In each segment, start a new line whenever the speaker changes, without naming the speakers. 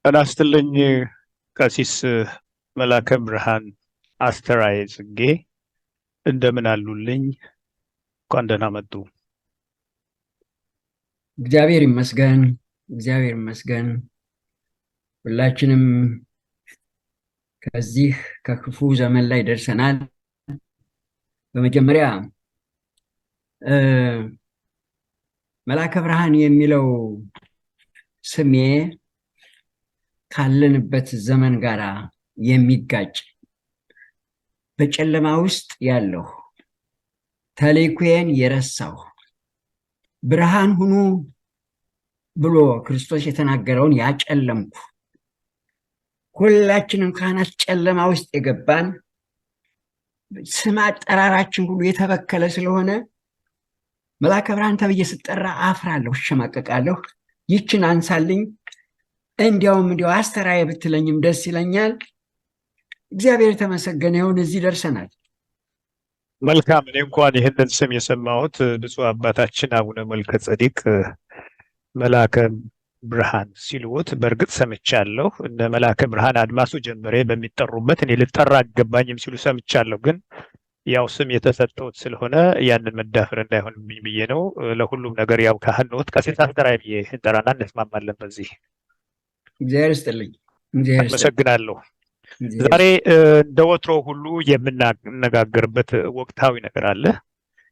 እናስትልኝ ቀሲስ መላከ ብርሃን አስተራየ ጽጌ እንደምን አሉልኝ? እንኳን ደህና መጡ።
እግዚአብሔር ይመስገን። እግዚአብሔር ይመስገን። ሁላችንም ከዚህ ከክፉ ዘመን ላይ ደርሰናል። በመጀመሪያ መላከ ብርሃን የሚለው ስሜ ካለንበት ዘመን ጋር የሚጋጭ በጨለማ ውስጥ ያለሁ ተልእኮዬን የረሳሁ ብርሃን ሁኑ ብሎ ክርስቶስ የተናገረውን ያጨለምኩ ሁላችንም ካህናት ጨለማ ውስጥ የገባን ስም አጠራራችን ሁሉ የተበከለ ስለሆነ መላከ ብርሃን ተብዬ ስጠራ አፍራለሁ፣ እሸማቀቃለሁ። ይችን አንሳልኝ፣ እንዲያውም አስተራየ ብትለኝም ደስ ይለኛል። እግዚአብሔር የተመሰገነ ይሁን፣ እዚህ ደርሰናል።
መልካም። እኔ እንኳን ይህንን ስም የሰማሁት ብፁዕ አባታችን አቡነ መልከ ጸዲቅ መላከ ብርሃን ሲሉት በእርግጥ ሰምቻለሁ። እንደ መላከ ብርሃን አድማሱ ጀምሬ በሚጠሩበት እኔ ልጠራ አይገባኝም ሲሉ ሰምቻለሁ። ግን ያው ስም የተሰጠውት ስለሆነ ያንን መዳፈር እንዳይሆንብኝ ብዬ ነው። ለሁሉም ነገር ያው ካህን ነዎት፣ ቀሲስ አስተራየ ብዬ እንጠራና እንስማማለን በዚህ።
እግዚአብሔር ይስጥልኝ።
አመሰግናለሁ። ዛሬ እንደ ወትሮ ሁሉ የምናነጋገርበት ወቅታዊ ነገር አለ።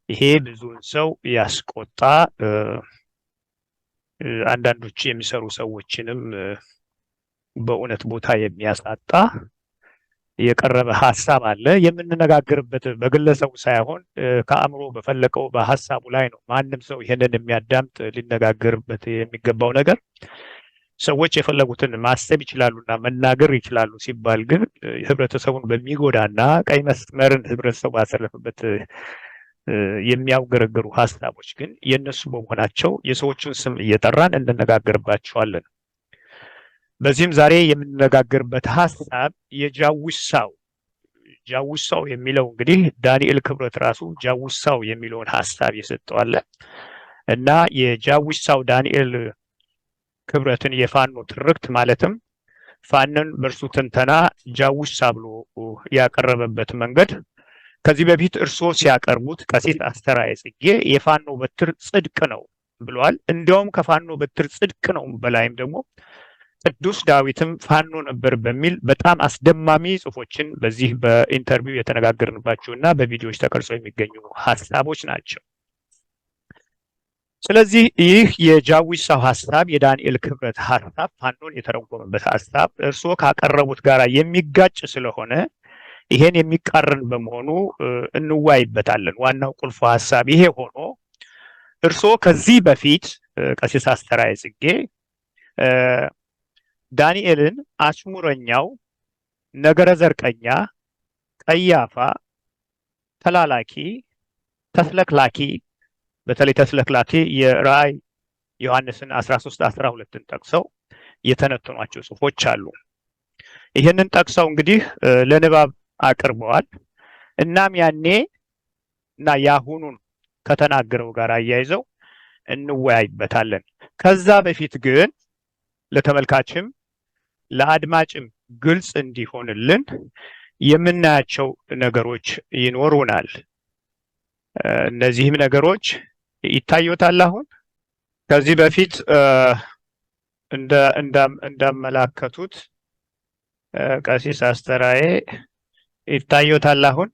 ይሄ ብዙውን ሰው ያስቆጣ፣ አንዳንዶች የሚሰሩ ሰዎችንም በእውነት ቦታ የሚያሳጣ የቀረበ ሀሳብ አለ። የምንነጋገርበት በግለሰቡ ሳይሆን ከአእምሮ በፈለቀው በሀሳቡ ላይ ነው። ማንም ሰው ይሄንን የሚያዳምጥ ሊነጋገርበት የሚገባው ነገር ሰዎች የፈለጉትን ማሰብ ይችላሉና መናገር ይችላሉ ሲባል ግን ህብረተሰቡን በሚጎዳና ቀይ መስመርን ህብረተሰቡ ያሰለፈበት የሚያውገረገሩ ሀሳቦች ግን የነሱ በመሆናቸው የሰዎችን ስም እየጠራን እንነጋገርባቸዋለን። በዚህም ዛሬ የምንነጋገርበት ሀሳብ ጃውሳው የሚለው እንግዲህ ዳንኤል ክብረት ራሱ ጃውሳው የሚለውን ሀሳብ የሰጠዋለ እና የጃውሳው ዳንኤል ክብረትን የፋኖ ትርክት ማለትም ፋኖን በእርሱ ትንተና ጃውሳ ብሎ ያቀረበበት መንገድ ከዚህ በፊት እርስዎ ሲያቀርቡት ቀሲስ አስተራየ ጽጌ የፋኖ በትር ጽድቅ ነው ብለዋል። እንዲያውም ከፋኖ በትር ጽድቅ ነው በላይም ደግሞ ቅዱስ ዳዊትም ፋኖ ነበር በሚል በጣም አስደማሚ ጽሑፎችን በዚህ በኢንተርቪው የተነጋገርንባቸውና በቪዲዮዎች ተቀርጸው የሚገኙ ሀሳቦች ናቸው። ስለዚህ ይህ የጃዊሳው ሀሳብ የዳንኤል ክብረት ሀሳብ ፋኖን የተረጎመበት ሀሳብ እርስዎ ካቀረቡት ጋር የሚጋጭ ስለሆነ ይሄን የሚቃረን በመሆኑ እንዋይበታለን። ዋናው ቁልፉ ሀሳብ ይሄ ሆኖ እርስዎ ከዚህ በፊት ቀሲስ አስተራየ ጽጌ ዳንኤልን አሽሙረኛው፣ ነገረ ዘርቀኛ፣ ቀያፋ፣ ተላላኪ፣ ተስለክላኪ በተለይ ተስለክላኪ የራእይ ዮሐንስን 13:12ን ጠቅሰው የተነተኗቸው ጽሑፎች አሉ። ይህንን ጠቅሰው እንግዲህ ለንባብ አቅርበዋል። እናም ያኔ እና ያሁኑን ከተናገረው ጋር አያይዘው እንወያይበታለን። ከዛ በፊት ግን ለተመልካችም ለአድማጭም ግልጽ እንዲሆንልን የምናያቸው ነገሮች ይኖሩናል። እነዚህም ነገሮች ይታዩታል። አሁን ከዚህ በፊት እንዳመላከቱት ቀሲስ አስተራየ ይታዩታል።
አሁን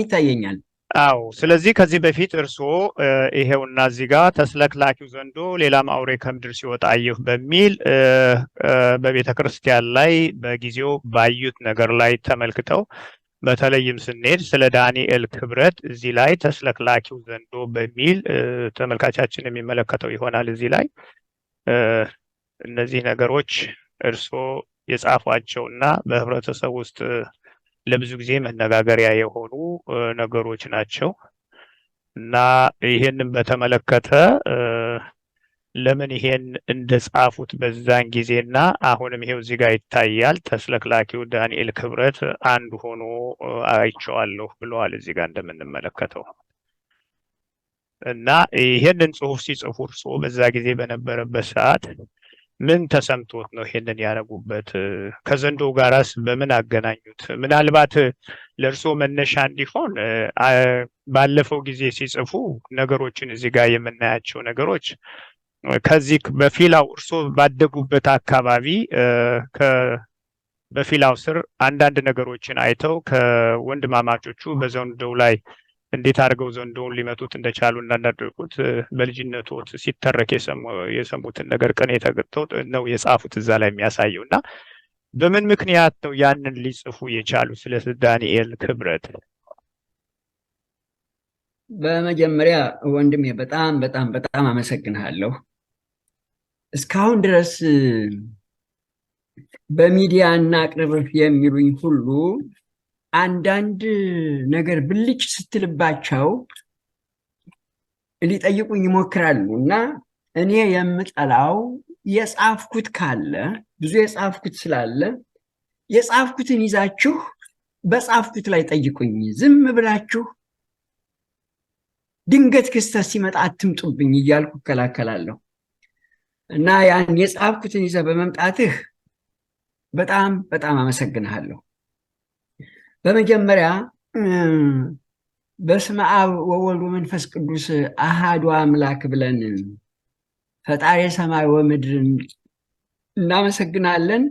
ይታየኛል።
አዎ። ስለዚህ ከዚህ በፊት እርስዎ ይሄውና እዚህ ጋር ተስለክላኪው ዘንዶ ሌላም አውሬ ከምድር ሲወጣ አየሁ በሚል በቤተ ክርስቲያን ላይ በጊዜው ባዩት ነገር ላይ ተመልክተው በተለይም ስንሄድ ስለ ዳንኤል ክብረት እዚህ ላይ ተስለክላኪው ዘንዶ በሚል ተመልካቻችን የሚመለከተው ይሆናል። እዚህ ላይ እነዚህ ነገሮች እርስዎ የጻፏቸውና በህብረተሰብ ውስጥ ለብዙ ጊዜ መነጋገሪያ የሆኑ ነገሮች ናቸው እና ይሄንን በተመለከተ ለምን ይሄን እንደጻፉት በዛን ጊዜና አሁንም ይሄው እዚህ ጋር ይታያል። ተስለክላኪው ዳንኤል ክብረት አንድ ሆኖ አይቼዋለሁ ብለዋል እዚህ ጋር እንደምንመለከተው። እና ይሄንን ጽሑፍ ሲጽፉ እርስዎ በዛ ጊዜ በነበረበት ሰዓት ምን ተሰምቶት ነው ይሄንን ያደረጉበት? ከዘንዶ ጋራስ በምን አገናኙት? ምናልባት ለእርስዎ መነሻ እንዲሆን ባለፈው ጊዜ ሲጽፉ ነገሮችን እዚህ ጋር የምናያቸው ነገሮች ከዚህ በፊላው እርስዎ ባደጉበት አካባቢ በፊላው ስር አንዳንድ ነገሮችን አይተው ከወንድማማቾቹ በዘንዶው ላይ እንዴት አድርገው ዘንዶውን ሊመቱት እንደቻሉ እንዳደረጉት በልጅነቶት ሲተረክ የሰሙትን ነገር ቅኔ ተገጥተው ነው የጻፉት እዛ ላይ የሚያሳየው። እና በምን ምክንያት ነው ያንን ሊጽፉ የቻሉ ስለ ዳንኤል ክብረት?
በመጀመሪያ ወንድሜ በጣም በጣም በጣም አመሰግንሃለሁ። እስካሁን ድረስ በሚዲያ እናቅርብህ የሚሉኝ ሁሉ አንዳንድ ነገር ብልጭ ስትልባቸው ሊጠይቁኝ ይሞክራሉ እና እኔ የምጠላው የጻፍኩት ካለ ብዙ የጻፍኩት ስላለ የጻፍኩትን ይዛችሁ በጻፍኩት ላይ ጠይቁኝ። ዝም ብላችሁ ድንገት ክስተት ሲመጣ አትምጡብኝ እያልኩ እከላከላለሁ እና ያን የጻፍኩትን ይዘህ በመምጣትህ በጣም በጣም አመሰግንሃለሁ። በመጀመሪያ በስመ አብ ወወልድ ወመንፈስ ቅዱስ አሃዱ አምላክ ብለን ፈጣሪ ሰማይ ወምድርን እናመሰግናለን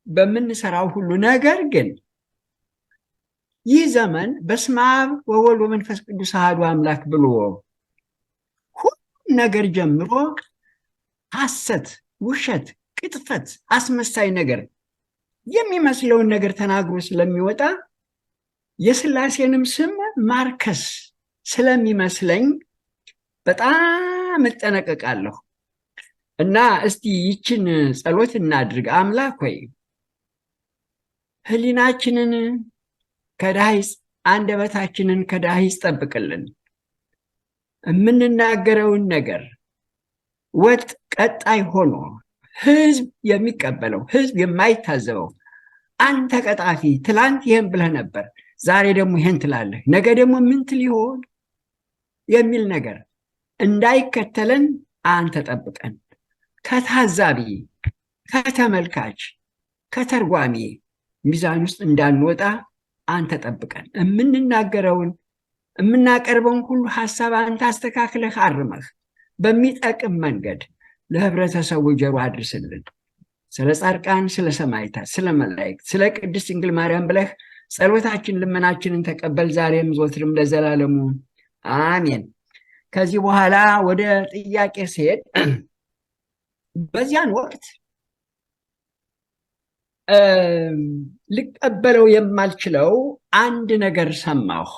በምንሰራው ሁሉ። ነገር ግን ይህ ዘመን በስመ አብ ወወልድ ወመንፈስ ቅዱስ አሃዱ አምላክ ብሎ ሁሉም ነገር ጀምሮ ሐሰት፣ ውሸት፣ ቅጥፈት፣ አስመሳይ ነገር የሚመስለውን ነገር ተናግሮ ስለሚወጣ የሥላሴንም ስም ማርከስ ስለሚመስለኝ በጣም እጠነቀቃለሁ እና እስቲ ይችን ጸሎት እናድርግ። አምላክ ሆይ ሕሊናችንን ከዳሂጽ አንደበታችንን ከዳሂጽ ጠብቅልን። የምንናገረውን ነገር ወጥ ቀጣይ ሆኖ ህዝብ የሚቀበለው ህዝብ የማይታዘበው አንተ ቀጣፊ ትላንት ይህን ብለህ ነበር፣ ዛሬ ደግሞ ይህን ትላለህ፣ ነገ ደግሞ ምን ትል ይሆን የሚል ነገር እንዳይከተለን አንተ ጠብቀን። ከታዛቢ፣ ከተመልካች፣ ከተርጓሚ ሚዛን ውስጥ እንዳንወጣ አንተ ጠብቀን። የምንናገረውን የምናቀርበውን ሁሉ ሀሳብ አንተ አስተካክለህ አርመህ በሚጠቅም መንገድ ለህብረተሰቡ ጆሮ አድርስልን። ስለ ጻድቃን፣ ስለ ሰማዕታት፣ ስለ መላእክት፣ ስለ ቅድስት ድንግል ማርያም ብለህ ጸሎታችን ልመናችንን ተቀበል፣ ዛሬም ዘወትርም ለዘላለሙ አሜን። ከዚህ በኋላ ወደ ጥያቄ ሲሄድ በዚያን ወቅት ልቀበለው የማልችለው አንድ ነገር ሰማሁ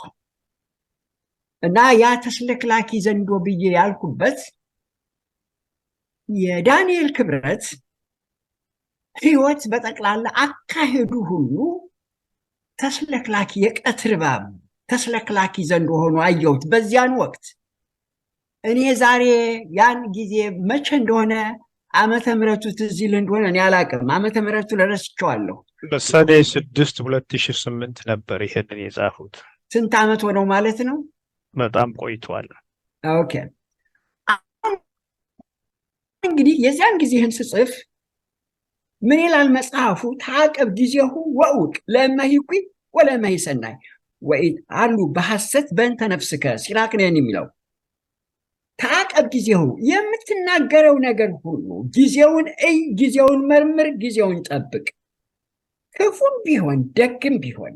እና ያ ተስለክላኪ ዘንዶ ብዬ ያልኩበት የዳንኤል ክብረት ህይወት በጠቅላላ አካሄዱ ሁሉ ተስለክላኪ የቀትር እባብ ተስለክላኪ ዘንዶ ሆኖ አየሁት በዚያን ወቅት። እኔ ዛሬ ያን ጊዜ መቼ እንደሆነ ዓመተ ምሕረቱ ትዝ ይልህ እንደሆነ እኔ አላውቅም። ዓመተ ምሕረቱ ረስቼዋለሁ።
በሰኔ 6 2008 ነበር ይሄንን የጻፉት።
ስንት ዓመት ሆነው ማለት ነው?
በጣም ቆይቷል።
ኦኬ። እንግዲህ የዚያን ጊዜ ይህን ስጽፍ ምን ይላል መጽሐፉ? ታቀብ ጊዜሁ ወውቅ ለመሂኩ ወለመሂ ሰናይ ወይ አሉ በሐሰት በእንተ ነፍስከ ሲራክ ነን የሚለው ታቀብ ጊዜሁ፣ የምትናገረው ነገር ሁሉ ጊዜውን እይ፣ ጊዜውን መርምር፣ ጊዜውን ጠብቅ። ክፉም ቢሆን ደግም ቢሆን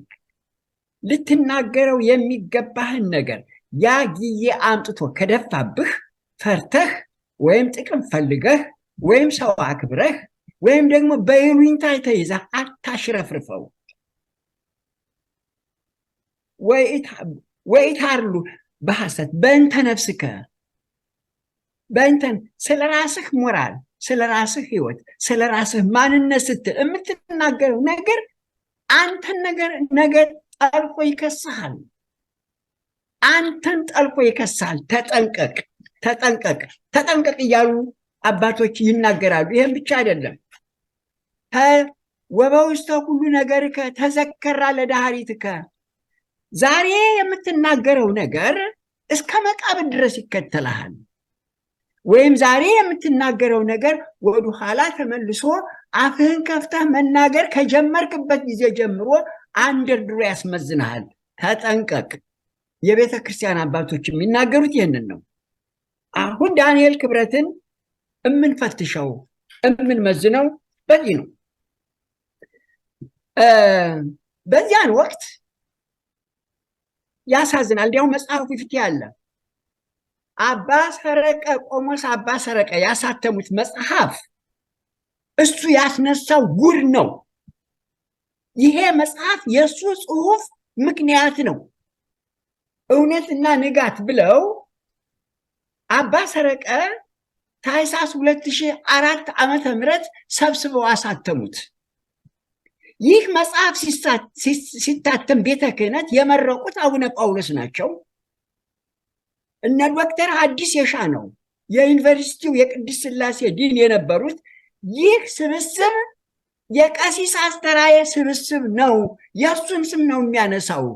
ልትናገረው የሚገባህን ነገር ያ ጊዜ አምጥቶ ከደፋብህ ፈርተህ ወይም ጥቅም ፈልገህ ወይም ሰው አክብረህ ወይም ደግሞ በይሉኝታ ተይዘህ አታሽረፍርፈው። ወይታርሉ በሐሰት በእንተ ነፍስከ፣ በእንተን ስለ ራስህ ሞራል፣ ስለ ራስህ ህይወት፣ ስለ ራስህ ማንነት ስትል የምትናገረው ነገር አንተን ነገር ጠልቆ ይከስሃል። አንተን ጠልቆ ይከስሃል። ተጠንቀቅ፣ ተጠንቀቅ፣ ተጠንቀቅ እያሉ አባቶች ይናገራሉ። ይህም ብቻ አይደለም። ወበውስተ ሁሉ ነገርከ ተዘከራ ለዳህሪትከ፣ ዛሬ የምትናገረው ነገር እስከ መቃብር ድረስ ይከተልሃል። ወይም ዛሬ የምትናገረው ነገር ወደ ኋላ ተመልሶ አፍህን ከፍተህ መናገር ከጀመርክበት ጊዜ ጀምሮ አንደርድሮ ያስመዝናል። ተጠንቀቅ። የቤተ ክርስቲያን አባቶች የሚናገሩት ይህንን ነው። አሁን ዳንኤል ክብረትን የምንፈትሸው የምንመዝነው በዚህ ነው። በዚያን ወቅት ያሳዝናል። እንዲያውም መጽሐፉ ፊት ያለ አባ ሰረቀ ቆሞስ አባ ሰረቀ ያሳተሙት መጽሐፍ እሱ ያስነሳው ጉድ ነው። ይሄ መጽሐፍ የእሱ ጽሑፍ ምክንያት ነው። እውነትና ንጋት ብለው አባ ሰረቀ ታኅሳስ 2004 ዓመተ ምህረት ሰብስበው አሳተሙት። ይህ መጽሐፍ ሲታተም ቤተ ክህነት የመረቁት አቡነ ጳውሎስ ናቸው። እነ ዶክተር ሐዲስ የሻነው የዩኒቨርሲቲው የቅድስት ሥላሴ ዲን የነበሩት ይህ ስብስብ የቀሲስ አስተራየ ስብስብ ነው፣ የእሱን ስም ነው የሚያነሳው፣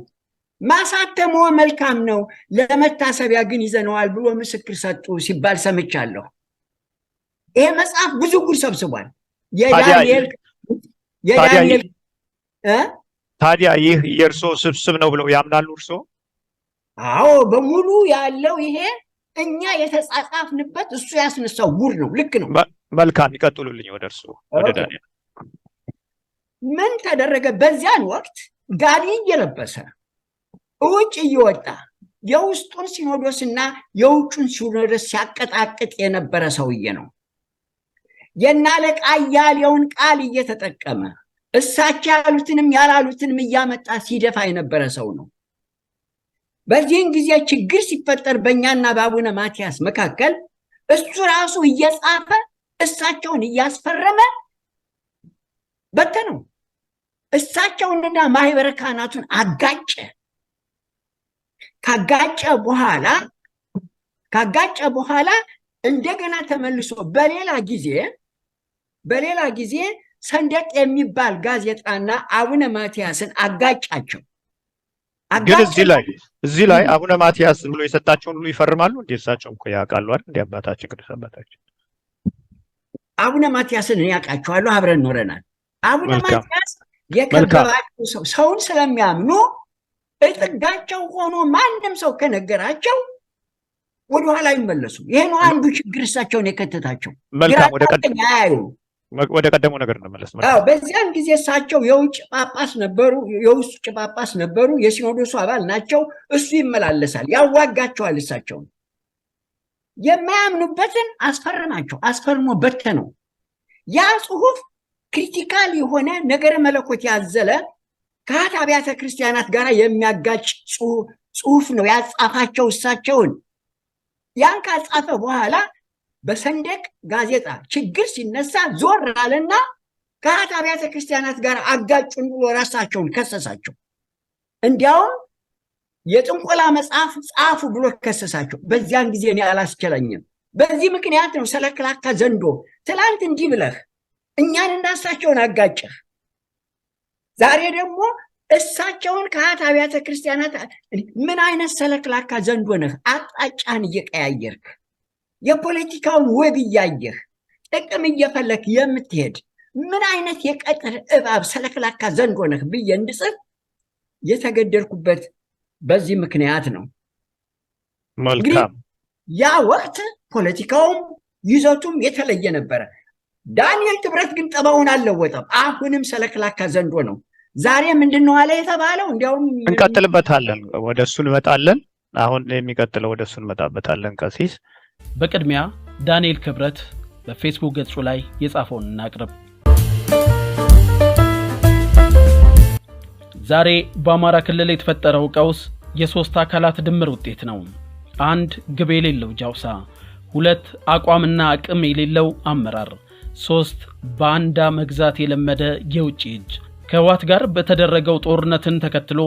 ማሳተሞ መልካም ነው፣ ለመታሰቢያ ግን ይዘነዋል ብሎ ምስክር ሰጡ ሲባል ሰምቻለሁ። ይሄ መጽሐፍ ብዙ ጉድ ሰብስቧል።
ታዲያ ይህ የእርሶ ስብስብ ነው ብለው ያምናሉ እርሶ?
አዎ፣ በሙሉ ያለው ይሄ እኛ የተጻጻፍንበት እሱ ያስነሳው ጉድ ነው። ልክ ነው።
መልካም፣ ይቀጥሉልኝ ወደ እርሱ ወደ ዳንኤል።
ምን ተደረገ? በዚያን ወቅት ጋቢ እየለበሰ ውጭ እየወጣ የውስጡን ሲኖዶስና የውጩን ሲኖዶስ ሲያቀጣቅጥ የነበረ ሰውዬ ነው። የናለቃ አያሌውን ቃል እየተጠቀመ እሳቸው ያሉትንም ያላሉትንም እያመጣ ሲደፋ የነበረ ሰው ነው። በዚህን ጊዜ ችግር ሲፈጠር በእኛና በአቡነ ማትያስ መካከል እሱ ራሱ እየጻፈ እሳቸውን እያስፈረመ በተነው። እሳቸውንና ማህበረ ካህናቱን አጋጨ። ካጋጨ በኋላ እንደገና ተመልሶ በሌላ ጊዜ ሰንደቅ የሚባል ጋዜጣና አቡነ ማትያስን አጋጫቸው።
ግን እዚህ ላይ አቡነ ማትያስ ብሎ የሰጣቸውን ሁሉ ይፈርማሉ። እንዴ እሳቸው እኮ ያውቃሉ አይደል? እንደ አባታችን ቅዱስ አባታችን
አቡነ ማትያስን ያውቃቸዋለሁ፣ አብረን ኖረናል። አቡነ ማትያስ የከበባቸው ሰውን ስለሚያምኑ እጥጋቸው ሆኖ ማንም ሰው ከነገራቸው ወደኋላ ይመለሱ። ይሄ ነው አንዱ ችግር እሳቸውን የከተታቸው።
መልካም፣ ወደ ቀደመው ነገር እንመለስ።
በዚያን ጊዜ እሳቸው የውጭ ጳጳስ ነበሩ፣ የውስጥ ጳጳስ ነበሩ፣ የሲኖዶሱ አባል ናቸው። እሱ ይመላለሳል፣ ያዋጋቸዋል። እሳቸውን የማያምኑበትን አስፈርሞ በተነው። ያ ጽሁፍ ክሪቲካል የሆነ ነገረ መለኮት ያዘለ ከአት አብያተ ክርስቲያናት ጋር የሚያጋጭ ጽሁፍ ነው ያጻፋቸው እሳቸውን። ያን ካጻፈ በኋላ በሰንደቅ ጋዜጣ ችግር ሲነሳ ዞር አለና ከአት አብያተ ክርስቲያናት ጋር አጋጩን ብሎ ራሳቸውን ከሰሳቸው። እንዲያውም የጥንቆላ መጽሐፍ ጻፉ ብሎ ከሰሳቸው። በዚያን ጊዜ እኔ አላስችለኝም። በዚህ ምክንያት ነው ሰለክላካ ዘንዶ ትላንት እንዲህ ብለህ እኛንና እሳቸውን አጋጨህ፣ ዛሬ ደግሞ እሳቸውን ከአት አብያተ ክርስቲያናት። ምን አይነት ሰለክላካ ዘንዶ ነህ? አቅጣጫን እየቀያየርክ የፖለቲካውን ወግ እያየህ ጥቅም እየፈለክ የምትሄድ ምን አይነት የቀጥር እባብ ሰለክላካ ዘንዶ ነህ ብዬ እንድጽፍ የተገደልኩበት በዚህ ምክንያት ነው።
መልካም።
ያ ወቅት ፖለቲካውም ይዘቱም የተለየ ነበረ። ዳንኤል ክብረት ግን ጠባውን አልለወጠም። አሁንም ሰለክላካ ዘንዶ ነው። ዛሬ ምንድነው አለ የተባለው? እንዲያውም
እንቀጥልበታለን፣ ወደ እሱ እንመጣለን። አሁን የሚቀጥለው ወደ እሱ እንመጣበታለን። ቀሲስ፣
በቅድሚያ ዳንኤል ክብረት በፌስቡክ ገጹ ላይ የጻፈውን እናቅርብ። ዛሬ በአማራ ክልል የተፈጠረው ቀውስ የሶስት አካላት ድምር ውጤት ነው። 1 ግብ የሌለው ጃውሳ፣ 2 አቋምና አቅም የሌለው አመራር፣ 3 ባንዳ መግዛት የለመደ የውጭ እጅ። ከህወሓት ጋር በተደረገው ጦርነትን ተከትሎ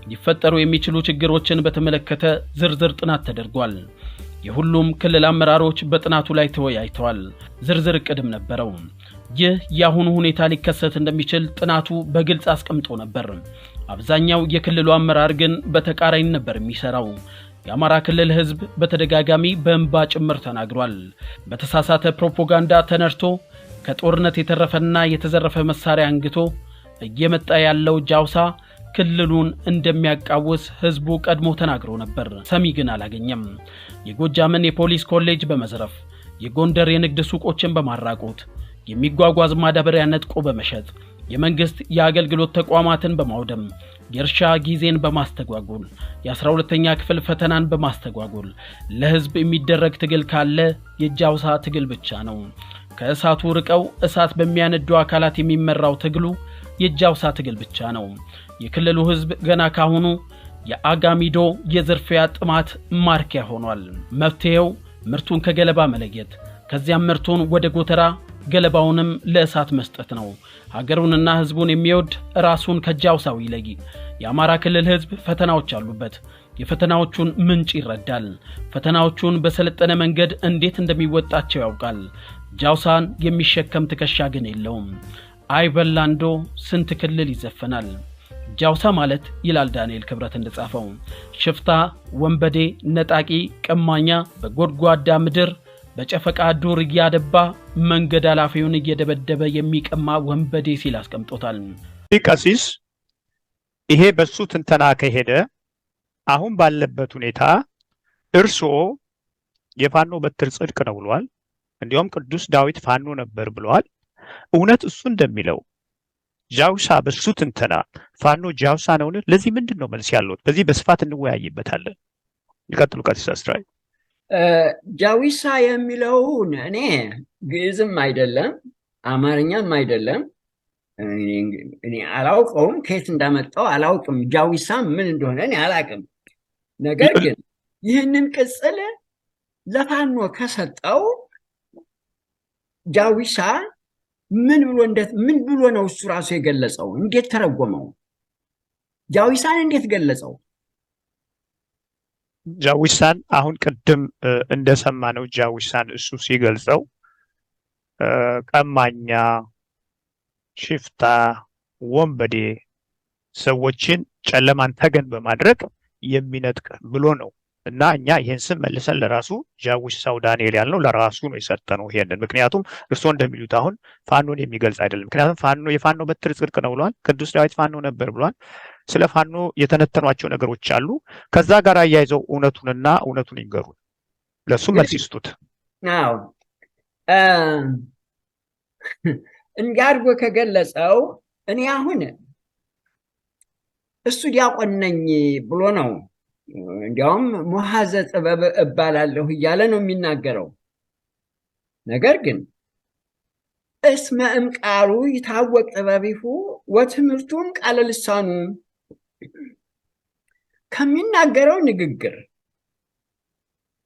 ሊፈጠሩ የሚችሉ ችግሮችን በተመለከተ ዝርዝር ጥናት ተደርጓል። የሁሉም ክልል አመራሮች በጥናቱ ላይ ተወያይተዋል። ዝርዝር እቅድም ነበረው። ይህ ያሁኑ ሁኔታ ሊከሰት እንደሚችል ጥናቱ በግልጽ አስቀምጦ ነበር። አብዛኛው የክልሉ አመራር ግን በተቃራኒ ነበር የሚሰራው። የአማራ ክልል ህዝብ በተደጋጋሚ በእንባ ጭምር ተናግሯል። በተሳሳተ ፕሮፓጋንዳ ተነርቶ ከጦርነት የተረፈና የተዘረፈ መሳሪያ አንግቶ እየመጣ ያለው ጃውሳ ክልሉን እንደሚያቃውስ ህዝቡ ቀድሞ ተናግሮ ነበር። ሰሚ ግን አላገኘም። የጎጃምን የፖሊስ ኮሌጅ በመዝረፍ የጎንደር የንግድ ሱቆችን በማራቆት የሚጓጓዝ ማዳበሪያ ነጥቆ በመሸጥ የመንግስት የአገልግሎት ተቋማትን በማውደም የእርሻ ጊዜን በማስተጓጎል የ12ኛ ክፍል ፈተናን በማስተጓጎል ለህዝብ የሚደረግ ትግል ካለ የጃውሳ ትግል ብቻ ነው። ከእሳቱ ርቀው እሳት በሚያነዱ አካላት የሚመራው ትግሉ የጃውሳ ትግል ብቻ ነው። የክልሉ ህዝብ ገና ካሁኑ የአጋሚዶ የዝርፊያ ጥማት ማርኪያ ሆኗል። መፍትሄው ምርቱን ከገለባ መለየት፣ ከዚያም ምርቱን ወደ ጎተራ ገለባውንም ለእሳት መስጠት ነው። ሀገሩንና ህዝቡን የሚወድ ራሱን ከጃውሳው ይለይ። የአማራ ክልል ህዝብ ፈተናዎች አሉበት። የፈተናዎቹን ምንጭ ይረዳል። ፈተናዎቹን በሰለጠነ መንገድ እንዴት እንደሚወጣቸው ያውቃል። ጃውሳን የሚሸከም ትከሻ ግን የለውም። አይበላንዶ ስንት ክልል ይዘፈናል። ጃውሳ ማለት ይላል ዳንኤል ክብረት እንደጻፈው ሽፍታ፣ ወንበዴ፣ ነጣቂ፣ ቀማኛ በጎድጓዳ ምድር በጨፈቃ ዱር ያደባ መንገድ አላፊውን እየደበደበ የሚቀማ ወንበዴ ሲል አስቀምጦታል።
ቀሲስ ይሄ በሱ ትንተና ከሄደ አሁን ባለበት ሁኔታ እርሶ የፋኖ በትር ጽድቅ ነው ብሏል። እንዲያውም ቅዱስ ዳዊት ፋኖ ነበር ብሏል። እውነት እሱ እንደሚለው ጃውሳ በሱ ትንተና ፋኖ ጃውሳ ነው? ለዚህ ምንድነው መልስ ያለው? በዚህ በስፋት እንወያይበታለን። ይቀጥሉ ቀሲስ አስራይ።
ጃዊሳ የሚለውን እኔ ግዕዝም አይደለም አማርኛም አይደለም እኔ አላውቀውም፣ ከየት እንዳመጣው አላውቅም። ጃዊሳ ምን እንደሆነ እኔ አላውቅም። ነገር ግን ይህንን ቅጽል ለፋኖ ከሰጠው ጃዊሳ ምን ብሎ ነው እሱ ራሱ የገለጸው? እንዴት ተረጎመው? ጃዊሳን እንዴት ገለጸው?
ጃዊሳን አሁን ቅድም እንደሰማነው ጃዊሳን እሱ ሲገልጸው ቀማኛ፣ ሽፍታ፣ ወንበዴ፣ ሰዎችን ጨለማን ተገን በማድረግ የሚነጥቅ ብሎ ነው። እና እኛ ይሄን ስም መልሰን ለራሱ ጃዊሳው ዳንኤል ያልነው ለራሱ ነው የሰጠነው ይሄንን። ምክንያቱም እርስዎ እንደሚሉት አሁን ፋኖን የሚገልጽ አይደለም። ምክንያቱም ፋኖ የፋኖ በትር ጽድቅ ነው ብሏል። ቅዱስ ዳዊት ፋኖ ነበር ብሏል። ስለ ፋኖ የተነተኗቸው ነገሮች አሉ። ከዛ ጋር አያይዘው እውነቱን ይንገሩን። ለሱ መልስ ይስጡት።
አዎ እንዲያርጎ ከገለጸው እኔ አሁን እሱ ዲያቆን ነኝ ብሎ ነው። እንዲያውም ሙሐዘ ጥበብ እባላለሁ እያለ ነው የሚናገረው። ነገር ግን እስመ እምቃሉ ይታወቅ ጥበቢሁ ወትምህርቱም ቃለ ልሳኑ ከሚናገረው ንግግር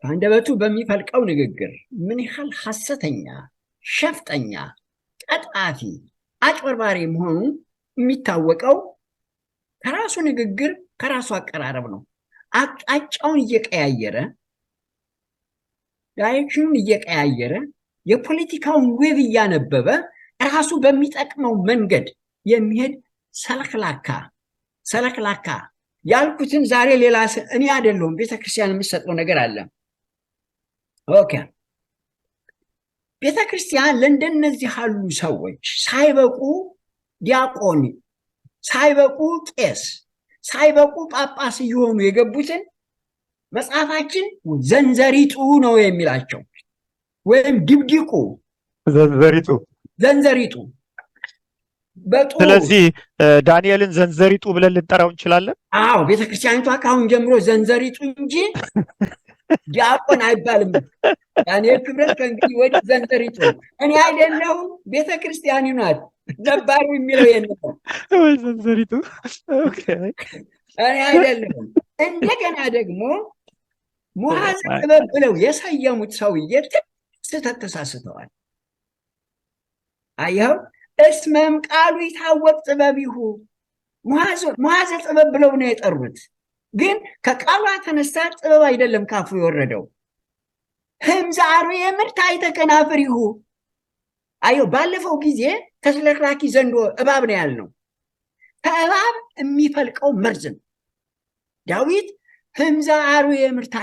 አንደበቱ በሚፈልቀው ንግግር ምን ያህል ሐሰተኛ፣ ሸፍጠኛ፣ ቀጣፊ፣ አጭበርባሪ መሆኑ የሚታወቀው ከራሱ ንግግር ከራሱ አቀራረብ ነው። አቅጣጫውን እየቀያየረ ዳይሬክሽኑን እየቀያየረ የፖለቲካውን ዌብ እያነበበ ራሱ በሚጠቅመው መንገድ የሚሄድ ሰለክላካ ያልኩትን ዛሬ ሌላ እኔ አይደለሁም ቤተክርስቲያን የምትሰጠው ነገር አለ። ኦኬ ቤተክርስቲያን ለእንደነዚህ ያሉ ሰዎች ሳይበቁ ዲያቆን፣ ሳይበቁ ቄስ፣ ሳይበቁ ጳጳስ እየሆኑ የገቡትን መጽሐፋችን ዘንዘሪጡ ነው የሚላቸው፣ ወይም ድብድቁ ዘንዘሪጡ።
ስለዚህ ዳንኤልን ዘንዘሪጡ ብለን ልንጠራው እንችላለን።
አዎ ቤተክርስቲያኒቷ ካሁን ጀምሮ ዘንዘሪጡ እንጂ ዲያቆን አይባልም። ዳንኤል ክብረት ከእንግዲህ ወዲህ ዘንዘሪጡ። እኔ አይደለሁም ቤተክርስቲያኒ ናት ነባሩ የሚለው የለም ወይ ዘንዘሪጡ። ኦኬ እኔ አይደለሁም። እንደገና ደግሞ ሙሐዘ ጥበብ ብለው የሰየሙት ሰውዬ ስህተት ተሳስተዋል። አየኸው፣ እስመም ቃሉ ይታወቅ ጥበቢሁ ሙሐዘ ጥበብ ብለው ነው የጠሩት። ግን ከቃሏ ተነሳ ጥበብ አይደለም ካፉ የወረደው። ህምዛሩ የምር ታይተ ከናፍሪሁ። አየው፣ ባለፈው ጊዜ ተስለክላኪ ዘንዶ እባብ ነው ያልነው። ከእባብ የሚፈልቀው መርዝ ነው። ዳዊት ህምዛ አርዌ ምርታ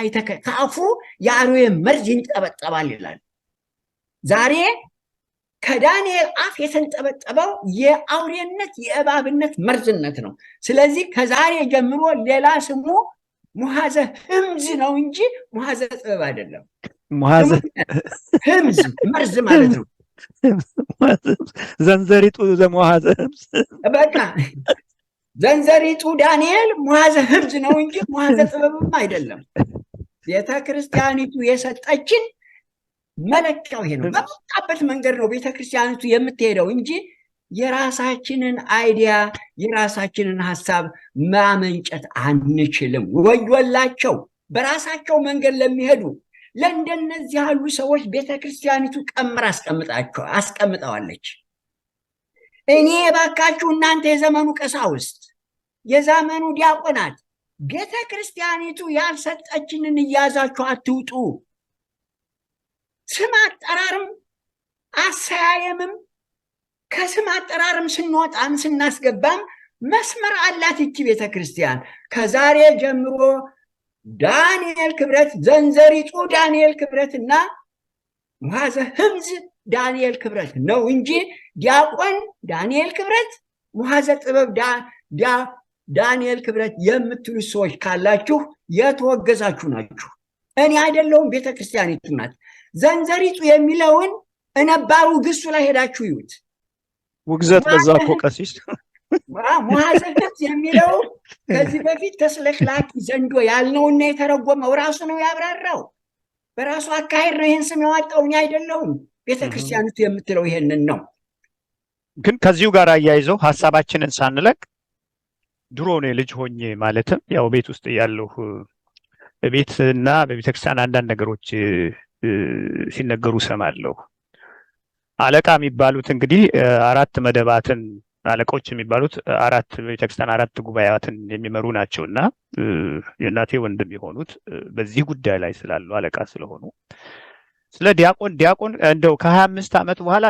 ከአፉ የአርዌ መርዝ ይንጠበጠባል ይላል። ዛሬ ከዳንኤል አፍ የተንጠበጠበው የአውሬነት የእባብነት መርዝነት ነው። ስለዚህ ከዛሬ ጀምሮ ሌላ ስሙ ሙሐዘ ህምዝ ነው እንጂ ሙሐዘ ጥበብ አይደለም።
ሙሐዘ
ህምዝ መርዝ ማለት ነው።
ዘንዘሪጡ ዘሙሐዘ ህምዝ
በቃ ዘንዘሪጡ ዳንኤል ሙሐዘ ህምዝ ነው እንጂ ሙሐዘ ጥበብም አይደለም። ቤተ ክርስቲያኒቱ የሰጠችን መለኪያው ይሄ ነው። በመጣበት መንገድ ነው ቤተ ክርስቲያኒቱ የምትሄደው እንጂ የራሳችንን አይዲያ የራሳችንን ሐሳብ ማመንጨት አንችልም። ወዮላቸው በራሳቸው መንገድ ለሚሄዱ ለእንደነዚህ ያሉ ሰዎች ቤተ ክርስቲያኒቱ ቀምር አስቀምጠዋለች። እኔ ባካችሁ እናንተ የዘመኑ ቀሳውስት፣ የዘመኑ ዲያቆናት ቤተ ክርስቲያኒቱ ያልሰጠችንን እያዛችሁ አትውጡ። ስም አጠራርም አሰያየምም ከስም አጠራርም ስንወጣም ስናስገባም መስመር አላት ይቺ ቤተ ክርስቲያን። ከዛሬ ጀምሮ ዳንኤል ክብረት ዘንዘሪጡ ዳንኤል ክብረትና ሙሐዘ ህምዝ ዳንኤል ክብረት ነው እንጂ ዲያቆን ዳንኤል ክብረት ሙሐዘ ጥበብ ዳንኤል ክብረት የምትሉ ሰዎች ካላችሁ የተወገዛችሁ ናችሁ። እኔ አይደለሁም፣ ቤተ ክርስቲያኒቱ ናት። ዘንዘሪጡ የሚለውን እነባሩ ግሱ ላይ ሄዳችሁ ይዩት።
ውግዘት በዛ እኮ ቀሲስ
ሙሐዘ ህምዝ የሚለው ከዚህ በፊት ተስለክላኪ ዘንዶ ያልነውና የተረጎመው ራሱ ነው ያብራራው። በራሱ አካሄድ ነው ይህን ስም ያወጣው፣ እኔ አይደለሁም። ቤተ ክርስቲያኒቱ የምትለው ይሄንን ነው።
ግን ከዚሁ ጋር አያይዘው ሐሳባችንን ሳንለቅ ድሮ ነው ልጅ ሆኜ ማለትም ያው ቤት ውስጥ ያለው ቤትና በቤተክርስቲያን አንዳንድ ነገሮች ሲነገሩ ሰማለሁ። አለቃ የሚባሉት እንግዲህ አራት መደባትን አለቆች የሚባሉት አራት በቤተክርስቲያን አራት ጉባኤያትን የሚመሩ ናቸውና የእናቴ ወንድም የሆኑት በዚህ ጉዳይ ላይ ስላሉ አለቃ ስለሆኑ ስለ ዲያቆን እንደው ከ25 ዓመት በኋላ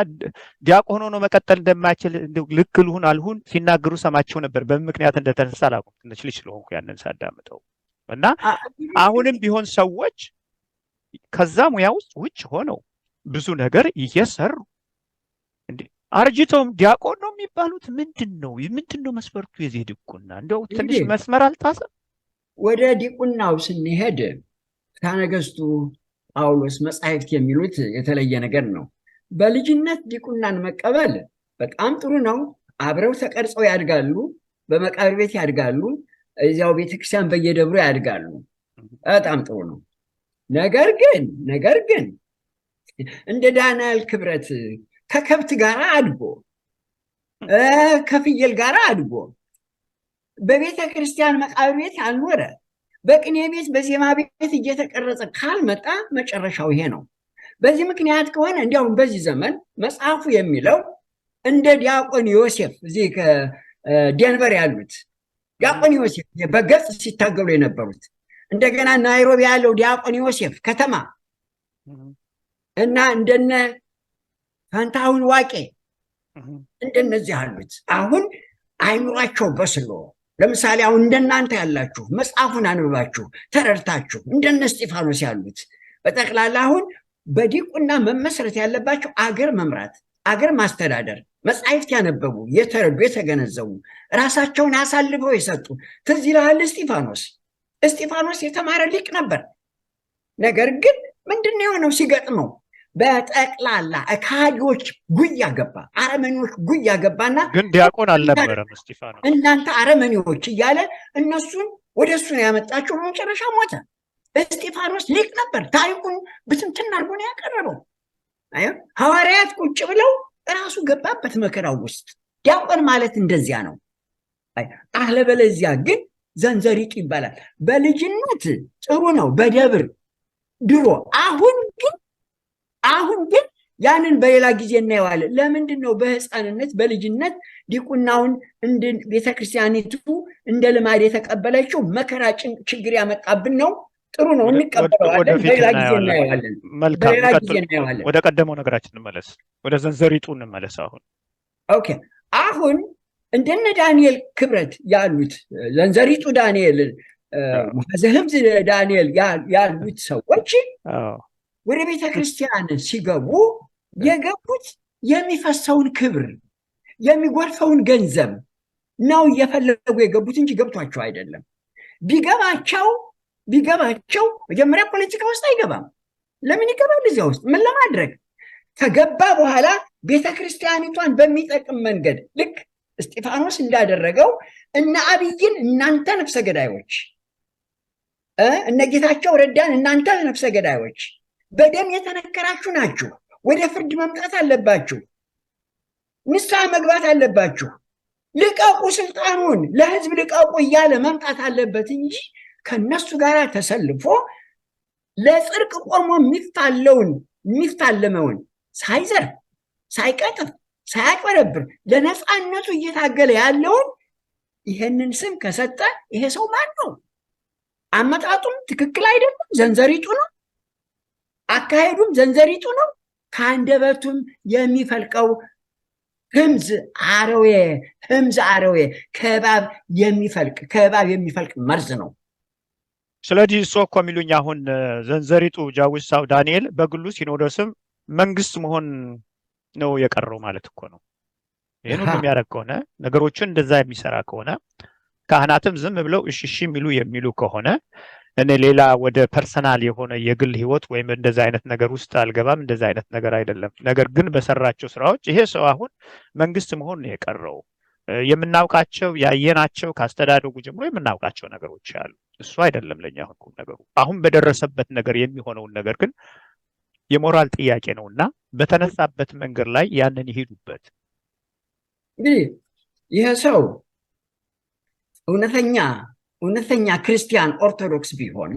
ዲያቆን ሆኖ መቀጠል እንደማይችል እንደው ልክ ልሁን አልሁን ሲናገሩ ሰማቸው ነበር። በምን ምክንያት እንደተነሳ አላውቅም። ትንሽ ልጅ ስለሆንኩ ያንን ሳዳምጠው እና አሁንም ቢሆን ሰዎች ከዛ ሙያ ውጭ ሆነው ብዙ ነገር እየሰሩ እንዴ አርጅተውም ዲያቆን ነው የሚባሉት ምንድነው መስፈርቱ የዚህ ዲቁና? እንደው ትንሽ መስመር አልታሰብ።
ወደ ዲቁናው ስንሄድ ከነገስቱ ጳውሎስ መጻሕፍት የሚሉት የተለየ ነገር ነው። በልጅነት ዲቁናን መቀበል በጣም ጥሩ ነው። አብረው ተቀርጸው ያድጋሉ፣ በመቃብር ቤት ያድጋሉ፣ እዚያው ቤተክርስቲያን በየደብሩ ያድጋሉ። በጣም ጥሩ ነው። ነገር ግን እንደ ዳንኤል ክብረት ከከብት ጋር አድጎ ከፍየል ጋር አድጎ በቤተ ክርስቲያን መቃብር ቤት አልኖረ፣ በቅኔ ቤት በዜማ ቤት እየተቀረጸ ካልመጣ መጨረሻው ይሄ ነው። በዚህ ምክንያት ከሆነ እንዲያውም በዚህ ዘመን መጽሐፉ የሚለው እንደ ዲያቆን ዮሴፍ እዚህ ከዴንቨር ያሉት ዲያቆን ዮሴፍ በገጽ ሲታገሉ የነበሩት እንደገና ናይሮቢ ያለው ዲያቆን ዮሴፍ ከተማ እና እንደነ ፈንታሁን ዋቄ እንደነዚህ ያሉት አሁን አይምሯቸው በስሎ ለምሳሌ አሁን እንደናንተ ያላችሁ መጽሐፉን አንብባችሁ ተረድታችሁ እንደነ እስጢፋኖስ ያሉት በጠቅላላ አሁን በዲቁና መመስረት ያለባቸው አገር መምራት፣ አገር ማስተዳደር፣ መጽሐፍት ያነበቡ የተረዱ የተገነዘቡ ራሳቸውን አሳልፈው የሰጡ። ትዝ ይልሃል እስጢፋኖስ የተማረ ሊቅ ነበር። ነገር ግን ምንድነው የሆነው? ሲገጥመው በጠቅላላ ከሃዲዎች ጉያ ገባ፣ አረመኔዎች ጉያ ገባና
ግን ዲያቆን አልነበረም እስጢፋኖስ።
እናንተ አረመኔዎች እያለ እነሱን ወደ እሱ ነው ያመጣቸው። በመጨረሻ ሞተ። እስጢፋኖስ ሊቅ ነበር። ታሪኩን ብትንትን አድርጎ ነው ያቀረበው። ሐዋርያት ቁጭ ብለው እራሱ ገባበት መከራው ውስጥ። ዲያቆን ማለት እንደዚያ ነው። አለበለዚያ ግን ዘንዘሪጡ ይባላል። በልጅነት ጥሩ ነው፣ በደብር ድሮ። አሁን ግን ያንን በሌላ ጊዜ እናየዋለን። ለምንድን ነው በህፃንነት በልጅነት ዲቁናውን ቤተክርስቲያኒቱ እንደ ልማድ የተቀበለችው? መከራ ችግር ያመጣብን ነው። ጥሩ ነው፣ እንቀበለዋለን። በሌላ ጊዜ እናየዋለን።
ወደ ቀደመው ነገራችን እንመለስ፣ ወደ ዘንዘሪጡ እንመለስ።
አሁን እንደነ ዳንኤል ክብረት ያሉት ዘንዘሪጡ ዳንኤል ወዘህምዝ ዳንኤል ያሉት ሰዎች ወደ ቤተ ክርስቲያን ሲገቡ የገቡት የሚፈሰውን ክብር የሚጎርፈውን ገንዘብ ነው እየፈለጉ የገቡት እንጂ ገብቷቸው አይደለም። ቢገባቸው መጀመሪያ ፖለቲካ ውስጥ አይገባም። ለምን ይገባል? እዚያ ውስጥ ምን ለማድረግ? ከገባ በኋላ ቤተ ክርስቲያኒቷን በሚጠቅም መንገድ ልክ እስጢፋኖስ እንዳደረገው እነ አብይን እናንተ ነፍሰ ገዳዮች፣ እነ ጌታቸው ረዳን እናንተ ነፍሰ ገዳዮች በደም የተነከራችሁ ናችሁ፣ ወደ ፍርድ መምጣት አለባችሁ፣ ንስሐ መግባት አለባችሁ፣ ልቀቁ፣ ስልጣኑን ለህዝብ ልቀቁ እያለ መምጣት አለበት እንጂ ከነሱ ጋር ተሰልፎ ለጽድቅ ቆሞ የሚፋለመውን ሳይዘር ሳይቀጥፍ ሳያጭበረብር ለነፃነቱ እየታገለ ያለውን ይህንን ስም ከሰጠ ይሄ ሰው ማን ነው? አመጣጡም ትክክል አይደለም፣ ዘንዘሪጡ ነው። አካሄዱም ዘንዘሪጡ ነው። ከአንደበቱም የሚፈልቀው ህምዝ አረዌ ከእባብ የሚፈልቅ መርዝ ነው።
ስለዚህ እሱ እኮ የሚሉኝ አሁን ዘንዘሪጡ ጃዊሳው ዳንኤል በግሉ ሲኖዶስም መንግስት መሆን ነው የቀረው ማለት እኮ ነው። ይህን ሁሉ የሚያደርግ ከሆነ ነገሮችን እንደዛ የሚሰራ ከሆነ ካህናትም ዝም ብለው እሺ የሚሉ ከሆነ እኔ ሌላ ወደ ፐርሰናል የሆነ የግል ህይወት ወይም እንደዛ አይነት ነገር ውስጥ አልገባም። እንደዛ አይነት ነገር አይደለም። ነገር ግን በሰራቸው ስራዎች ይሄ ሰው አሁን መንግስት መሆን ነው የቀረው። የምናውቃቸው ያየናቸው ካስተዳደጉ ጀምሮ የምናውቃቸው ነገሮች አሉ። እሱ አይደለም ለኛ አሁን ነገሩ። አሁን በደረሰበት ነገር የሚሆነውን ነገር ግን የሞራል ጥያቄ ነውና በተነሳበት መንገድ ላይ ያንን ይሄዱበት።
እንግዲህ ይሄ ሰው እውነተኛ ክርስቲያን ኦርቶዶክስ ቢሆን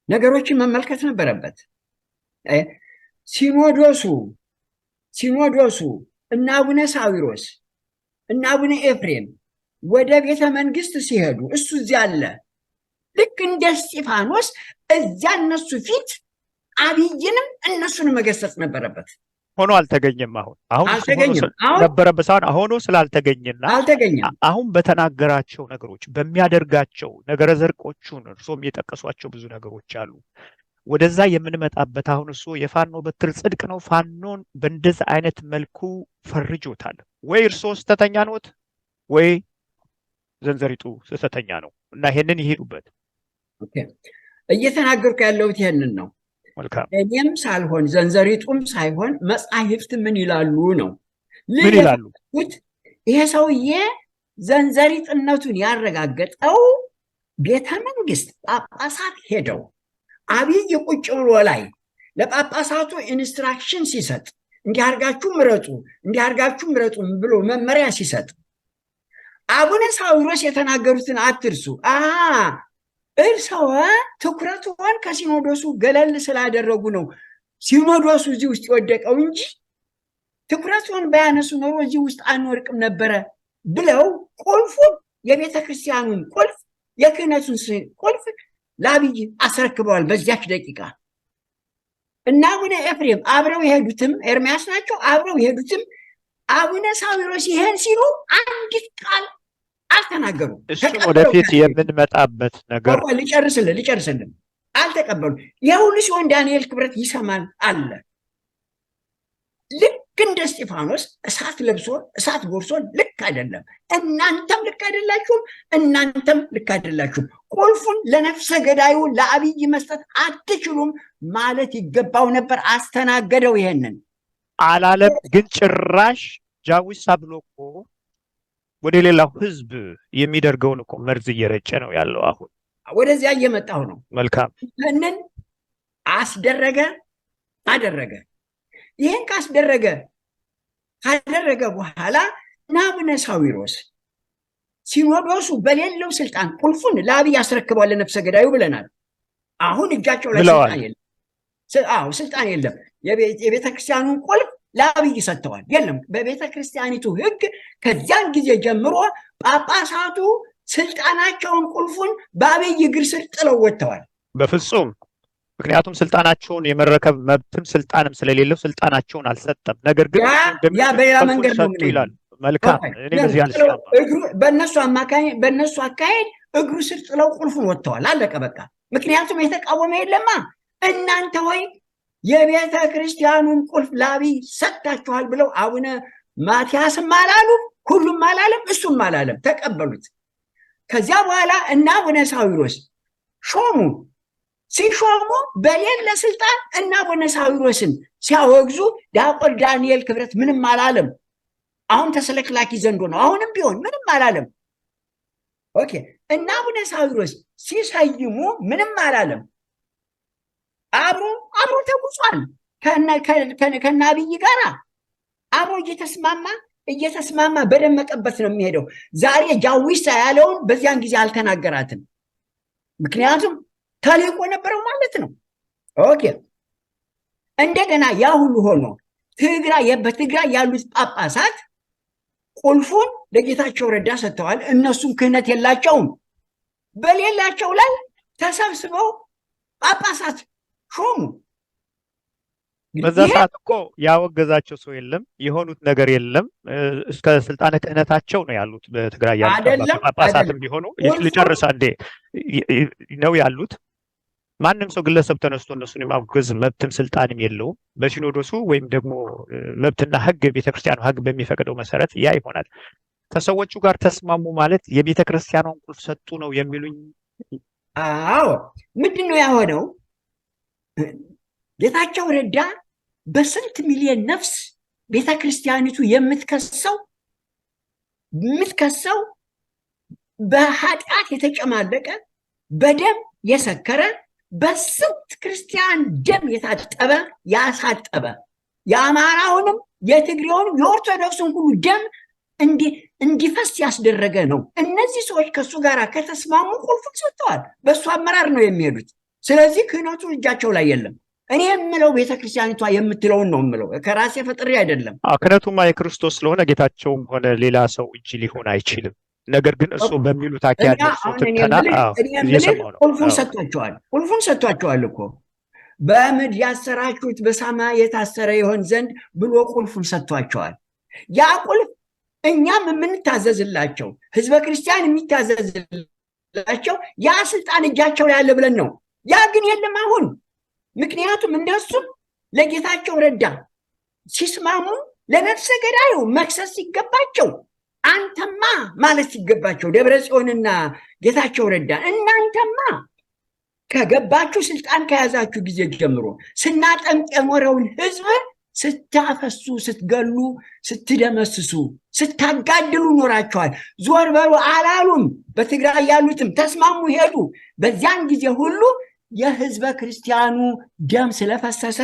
ነገሮችን መመልከት ነበረበት። ሲኖዶሱ እና አቡነ ሳዊሮስ እና አቡነ ኤፍሬም ወደ ቤተ መንግስት ሲሄዱ እሱ እዚያ አለ። ልክ እንደ እስጢፋኖስ እዚያ እነሱ ፊት አብይንም እነሱን መገሰጽ ነበረበት።
ሆኖ አልተገኘም። አሁን ነበረበት ሆኖ ስላልተገኘና አሁን በተናገራቸው ነገሮች በሚያደርጋቸው ነገረ ዘርቆቹን እርሶም የጠቀሷቸው ብዙ ነገሮች አሉ። ወደዛ የምንመጣበት አሁን እሱ የፋኖ በትር ጽድቅ ነው። ፋኖን በእንደዛ አይነት መልኩ ፈርጆታል። ወይ እርሶ ስህተተኛ ነዎት ወይ ዘንዘሪጡ ስህተተኛ ነው እና ይሄንን ይሄዱበት።
እየተናገርኩ ያለሁት ይሄንን ነው። እኔም ሳልሆን ዘንዘሪጡም ሳይሆን መጻሕፍት ምን ይላሉ ነው።
ምን ይላሉ?
ይሄ ሰውዬ ዘንዘሪጥነቱን ያረጋገጠው ቤተ መንግስት ጳጳሳት ሄደው አብይ ቁጭ ብሎ ላይ ለጳጳሳቱ ኢንስትራክሽን ሲሰጥ እንዲያርጋችሁ ምረጡ ብሎ መመሪያ ሲሰጥ አቡነ ሳዊሮስ የተናገሩትን አትርሱ። እርሰው ትኩረቱን ከሲኖዶሱ ገለል ስላደረጉ ነው ሲኖዶሱ እዚህ ውስጥ የወደቀው እንጂ ትኩረቱን ባያነሱ ኖሮ እዚህ ውስጥ አንወርቅም ነበረ ብለው የቤተ ክርስቲያኑን ቁልፍ የክህነቱን ቁልፍ ለአብይ አስረክበዋል በዚያች ደቂቃ። እና አቡነ ኤፍሬም አብረው የሄዱትም ኤርሚያስ ናቸው። አብረው የሄዱትም አቡነ ሳዊሮስ ይሄን ሲሉ አንዲት ቃል አልተናገሩም።
እሱም ወደፊት የምንመጣበት ነገር
ልጨርስልን አልተቀበሉ። የሁሉ ሲሆን ዳንኤል ክብረት ይሰማል አለ። ልክ እንደ እስጢፋኖስ እሳት ለብሶ እሳት ጎርሶ ልክ አይደለም፣ እናንተም ልክ አይደላችሁም፣ ቁልፉን ለነፍሰ ገዳዩ ለአብይ መስጠት አትችሉም ማለት ይገባው ነበር። አስተናገደው። ይሄንን
አላለም። ግን ጭራሽ ጃዊሳ ብሎ እኮ ወደ ሌላው ህዝብ የሚደርገውን እኮ መርዝ እየረጨ ነው ያለው። አሁን
ወደዚያ እየመጣሁ ነው።
መልካም።
ይህንን አደረገ። ይህን ካደረገ በኋላ አቡነ ሳዊሮስ ሲኖዶሱ በሌለው ስልጣን ቁልፉን ለአብይ አስረክበዋል ለነፍሰ ገዳዩ ብለናል። አሁን እጃቸው ላይ ስልጣን የለም። የቤተ ክርስቲያኑን ቁልፍ ለአብይ ሰጥተዋል። የለም በቤተ ክርስቲያኒቱ ህግ ከዚያን ጊዜ ጀምሮ ጳጳሳቱ ስልጣናቸውን ቁልፉን በአብይ እግር ስር ጥለው ወጥተዋል።
በፍጹም። ምክንያቱም ስልጣናቸውን የመረከብ መብትም ስልጣንም ስለሌለው ስልጣናቸውን አልሰጠም። ነገር ግን
ያ በሌላ መንገድ ነው
ይላል። መልካም። እኔ በዚህ አልስማማም።
በእነሱ አካሄድ እግሩ ስር ጥለው ቁልፉን ወጥተዋል። አለቀ በቃ። ምክንያቱም የተቃወመ የለማ። እናንተ ወይ የቤተ ክርስቲያኑን ቁልፍ ለአብይ ሰጥታችኋል ብለው አቡነ ማትያስም አላሉ፣ ሁሉም አላለም፣ እሱም አላለም፣ ተቀበሉት። ከዚያ በኋላ እና አቡነ ሳዊሮስ ሾሙ። ሲሾሙ በሌለ ስልጣን እና አቡነ ሳዊሮስን ሲያወግዙ ዲያቆን ዳንኤል ክብረት ምንም አላለም። አሁን ተሰለክላኪ ዘንዶ ነው። አሁንም ቢሆን ምንም አላለም። ኦኬ። እና አቡነ ሳዊሮስ ሲሰይሙ ምንም አላለም። አብሮ ተጉጿል ከነ አብይ ጋር አብሮ እየተስማማ በደመቀበት ነው የሚሄደው። ዛሬ ጃዊሳ ያለውን በዚያን ጊዜ አልተናገራትም። ምክንያቱም ተልእኮ ነበረው ማለት ነው። ኦኬ። እንደገና ያ ሁሉ ሆኖ በትግራይ ያሉት ጳጳሳት ቁልፉን ለጌታቸው ረዳ ሰጥተዋል። እነሱም ክህነት የላቸውም። በሌላቸው ላይ ተሰብስበው ጳጳሳት ሾሙ።
በዛ ሰዓት እኮ ያወገዛቸው ሰው የለም፣ የሆኑት ነገር የለም። እስከ ስልጣነ ክህነታቸው ነው ያሉት በትግራይ ያሉት ጳጳሳትም ቢሆኑ ልጨርስ አንዴ ነው ያሉት። ማንም ሰው ግለሰብ ተነስቶ እነሱን የማውገዝ መብትም ስልጣንም የለውም። በሲኖዶሱ ወይም ደግሞ መብትና ሕግ ቤተክርስቲያኑ ሕግ በሚፈቅደው መሰረት ያ ይሆናል። ከሰዎቹ ጋር ተስማሙ ማለት የቤተክርስቲያኗን ቁልፍ ሰጡ ነው የሚሉኝ?
አዎ። ምንድን ነው ያሆነው? ጌታቸው ረዳ በስንት ሚሊዮን ነፍስ ቤተክርስቲያኒቱ የምትከሰው በኃጢአት የተጨማለቀ በደም የሰከረ በስንት ክርስቲያን ደም የታጠበ ያሳጠበ የአማራውንም የትግሬውንም የኦርቶዶክስን ሁሉ ደም እንዲፈስ ያስደረገ ነው። እነዚህ ሰዎች ከእሱ ጋር ከተስማሙ ቁልፉን ሰጥተዋል። በእሱ አመራር ነው የሚሄዱት። ስለዚህ ክህነቱ እጃቸው ላይ የለም። እኔ የምለው ቤተክርስቲያኒቷ የምትለውን ነው የምለው፣ ከራሴ ፈጥሬ አይደለም።
ክህነቱማ የክርስቶስ ስለሆነ ጌታቸውም ሆነ ሌላ ሰው እጅ ሊሆን አይችልም። ነገር ግን እሱ በሚሉት አካሄድ
ቁልፉን ሰጥቷቸዋል እኮ በምድር ያሰራችሁት በሰማይ የታሰረ ይሆን ዘንድ ብሎ ቁልፉን ሰጥቷቸዋል። ያ ቁልፍ እኛም የምንታዘዝላቸው ህዝበ ክርስቲያን የሚታዘዝላቸው ያ ስልጣን እጃቸው ላይ ያለ ብለን ነው። ያ ግን የለም አሁን። ምክንያቱም እነሱም ለጌታቸው ረዳ ሲስማሙ ለነፍሰ ገዳዩ መክሰስ ሲገባቸው አንተማ ማለት ሲገባቸው ደብረ ጽዮንና ጌታቸው ረዳ እናንተማ ከገባችሁ ስልጣን ከያዛችሁ ጊዜ ጀምሮ ስናጠምቅ የኖረውን ህዝብ ስታፈሱ፣ ስትገሉ፣ ስትደመስሱ፣ ስታጋድሉ ኖራቸዋል። ዞር በሉ አላሉም። በትግራይ ያሉትም ተስማሙ፣ ሄዱ። በዚያን ጊዜ ሁሉ የህዝበ ክርስቲያኑ ደም ስለፈሰሰ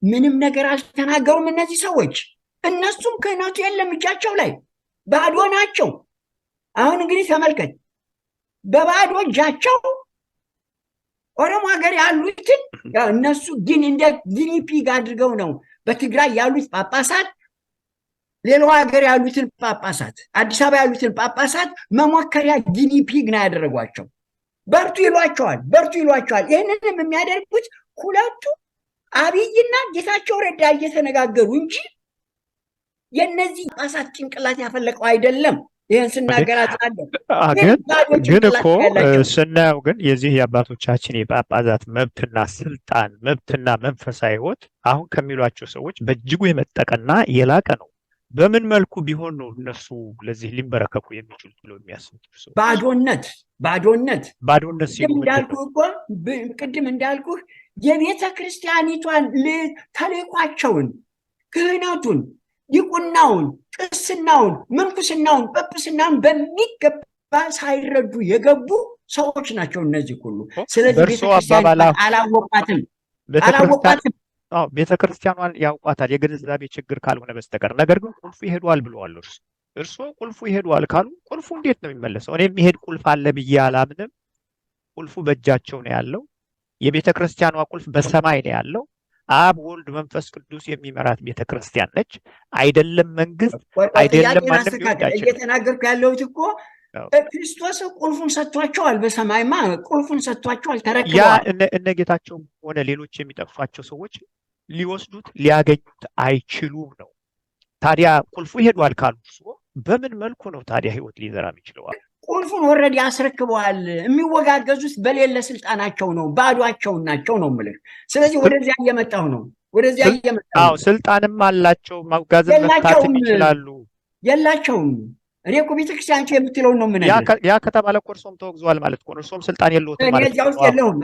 ምንም ነገር አልተናገሩም እነዚህ ሰዎች። እነሱም ክህነቱ የለም እጃቸው ላይ ባዶ ናቸው። አሁን እንግዲህ ተመልከት፣ በባዶ እጃቸው ኦሮሞ ሀገር ያሉትን እነሱ ግን እንደ ጊኒፒግ አድርገው ነው በትግራይ ያሉት ጳጳሳት ሌላው ሀገር ያሉትን ጳጳሳት አዲስ አበባ ያሉትን ጳጳሳት መሞከሪያ ጊኒፒግ ነው ያደረጓቸው። በርቱ ይሏቸዋል። ይህንንም የሚያደርጉት ሁለቱ አብይና ጌታቸው ረዳ እየተነጋገሩ እንጂ የነዚህ ጳጳሳት ጭንቅላት ያፈለቀው አይደለም። ይህን ስናገራት
ግን እኮ ስናየው ግን የዚህ የአባቶቻችን የጳጳሳት መብትና ስልጣን መብትና መንፈሳዊ ሕይወት አሁን ከሚሏቸው ሰዎች በእጅጉ የመጠቀና የላቀ ነው። በምን መልኩ ቢሆን ነው እነሱ ለዚህ ሊንበረከኩ የሚችሉት ብለው የሚያስቡት? ባዶነት ሲሉ
ቅድም እንዳልኩህ የቤተ ክርስቲያኒቷን ተልእኳቸውን፣ ክህነቱን፣ ዲቁናውን፣ ቅስናውን፣ ምንኩስናውን፣ ጵጵስናውን በሚገባ ሳይረዱ የገቡ ሰዎች ናቸው እነዚህ ሁሉ። ስለዚህ ቤተክርስቲያን አላወቋትም።
ቤተክርስቲያኗን ያውቋታል የግንዛቤ ችግር ካልሆነ በስተቀር። ነገር ግን ቁልፉ ይሄዷል ብለዋል። እርሶ ቁልፉ ይሄዷል ካሉ ቁልፉ እንዴት ነው የሚመለሰው? እኔ የሚሄድ ቁልፍ አለ ብዬ አላምንም። ቁልፉ በእጃቸው ነው ያለው። የቤተክርስቲያኗ ቁልፍ በሰማይ ነው ያለው። አብ ወልድ መንፈስ ቅዱስ የሚመራት ቤተክርስቲያን ነች። አይደለም መንግስት፣ አይደለም ማንም
እየተናገርኩ ያለሁት እኮ ክርስቶስ ቁልፉን ሰጥቷቸዋል። በሰማይማ ቁልፉን ሰጥቷቸዋል፣ ተረክበዋል።
እነ ጌታቸውም ሆነ ሌሎች የሚጠቅሷቸው ሰዎች ሊወስዱት ሊያገኙት አይችሉም ነው። ታዲያ ቁልፉ ይሄዷል ካሉ በምን መልኩ ነው ታዲያ ህይወት ሊዘራ የሚችለው?
ቁልፉን ኦልሬዲ አስረክበዋል። የሚወጋገዙት በሌለ ስልጣናቸው ነው፣ ባዷቸውን ናቸው ነው የምልህ። ስለዚህ ወደዚያ እየመጣሁ ነው።
ስልጣንም አላቸው፣ ማውጋዝን መፍታትም ይችላሉ።
የላቸውም። እኔ እኮ ቤተክርስቲያኒቱ የምትለውን ነው የምነግርህ።
ያ ከተባለ እኮ እርሶም ተወግዟል ማለት እኮ ነው። እርሶም ስልጣን የለዎትም ማለት ነው።
እዚያ ውስጥ የለሁም።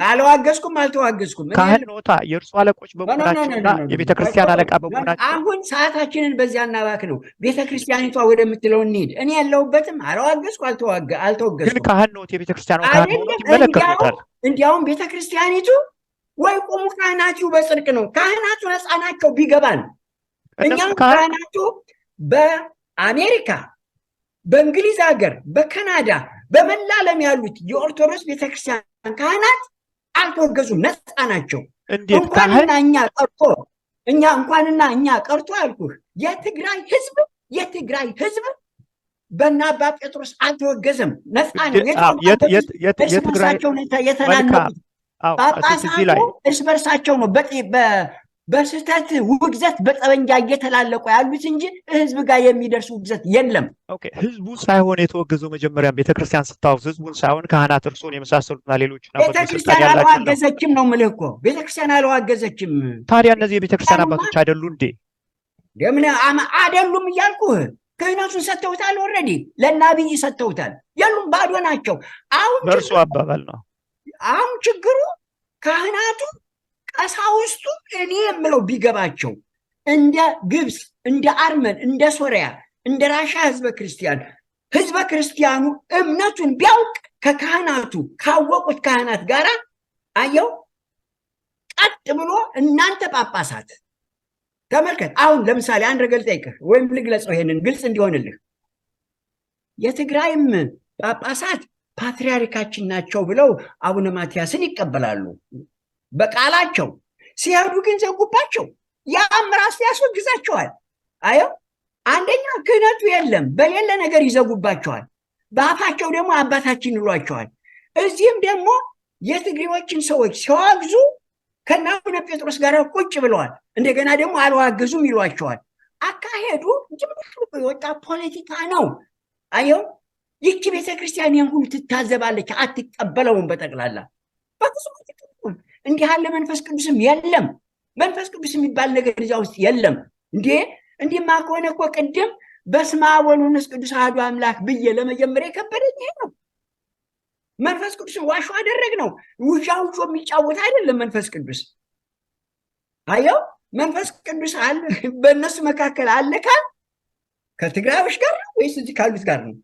አልተዋገዝኩም።
ካህን ኖታ፣ የእርሶ አለቆች በመሆናቸውና የቤተክርስቲያን አለቃ በመሆናቸው
አሁን ሰዓታችንን በዚያ እናባክ ነው። ቤተክርስቲያኒቷ ወደምትለው እንሂድ። እኔ የለሁበትም፣ አልተወገዝኩም።
ግን ካህን ኖት፣ የቤተክርስቲያኑ ካህን ሆኖት ይመለከቱታል።
እንዲያውም ቤተክርስቲያኒቱ ወይ ቁሙ ካህናቱ በጽድቅ ነው። ካህናቱ ነፃ ናቸው ቢገባን። እኛም ካህናቱ በአሜሪካ፣ በእንግሊዝ ሀገር፣ በካናዳ፣ በመላ ዓለም ያሉት የኦርቶዶክስ ቤተክርስቲያን ካህናት አልተወገዙም፣ ነፃ ናቸው። እንኳንና እኛ ቀርቶ አልኩህ የትግራይ ህዝብ በእነ አባ ጴጥሮስ አልተወገዘም፣ ነፃ ነው። እርስ የተናነቁት ጳጳሳቱ እርስ በርሳቸው ነው በስህተት ውግዘት በጠበንጃ እየተላለቁ ያሉት እንጂ ህዝብ ጋር የሚደርስ ውግዘት የለም።
ህዝቡ ሳይሆን የተወገዘው መጀመሪያም ቤተክርስቲያን ስታወግዝ ህዝቡን ሳይሆን ካህናት እርሶን የመሳሰሉትና ሌሎች
ቤተክርስቲያን አልዋገዘችም ነው የምልህ እኮ። ቤተክርስቲያን አልዋገዘችም።
ታዲያ እነዚህ የቤተክርስቲያን አባቶች አይደሉ እንዴ?
ምን አይደሉም እያልኩህ። ክህነቱን ሰጥተውታል፣ ኦልሬዲ ለናብይ ሰጥተውታል። የሉም፣ ባዶ ናቸው። አሁን
በእርሱ አባባል ነው።
አሁን ችግሩ ካህናቱ ቀሳውስቱ እኔ የምለው ቢገባቸው እንደ ግብፅ፣ እንደ አርመን፣ እንደ ሶሪያ፣ እንደ ራሻ ህዝበ ክርስቲያኑ እምነቱን ቢያውቅ ከካህናቱ ካወቁት ካህናት ጋር አየው ቀጥ ብሎ እናንተ ጳጳሳት ተመልከት። አሁን ለምሳሌ አንድ ነገር ልጠይቅህ ወይም ልግለጸው ይሄንን ግልጽ እንዲሆንልህ። የትግራይም ጳጳሳት ፓትርያርካችን ናቸው ብለው አቡነ ማትያስን ይቀበላሉ በቃላቸው። ሲሄዱ ግን ዘጉባቸው። ያም ራሱ ያስወግዛቸዋል። አየው፣ አንደኛ ክህነቱ የለም፣ በሌለ ነገር ይዘጉባቸዋል። በአፋቸው ደግሞ አባታችን ይሏቸዋል። እዚህም ደግሞ የትግሬዎችን ሰዎች ሲዋግዙ ከነ አቡነ ጴጥሮስ ጋር ቁጭ ብለዋል። እንደገና ደግሞ አልዋገዙም ይሏቸዋል። አካሄዱ ጅምር የወጣ ፖለቲካ ነው። አየው፣ ይቺ ቤተክርስቲያን ይህን ሁሉ ትታዘባለች፣ አትቀበለውም። በጠቅላላ እንዲህ ያለ መንፈስ ቅዱስም የለም። መንፈስ ቅዱስ የሚባል ነገር እዚያ ውስጥ የለም። እንዲህማ ከሆነ እኮ ቅድም በስመ አብ ወወልድ ወመንፈስ ቅዱስ አሐዱ አምላክ ብዬ ለመጀመሪያ የከበደኝ ይሄ ነው። መንፈስ ቅዱስን ዋሾ አደረግ ነው። ውሻ የሚጫወት አይደለም መንፈስ ቅዱስ። አየው፣ መንፈስ ቅዱስ አለ በእነሱ መካከል አለ ካል ከትግራዮች ጋር ነው ወይስ እዚህ ካሉት ጋር ነው?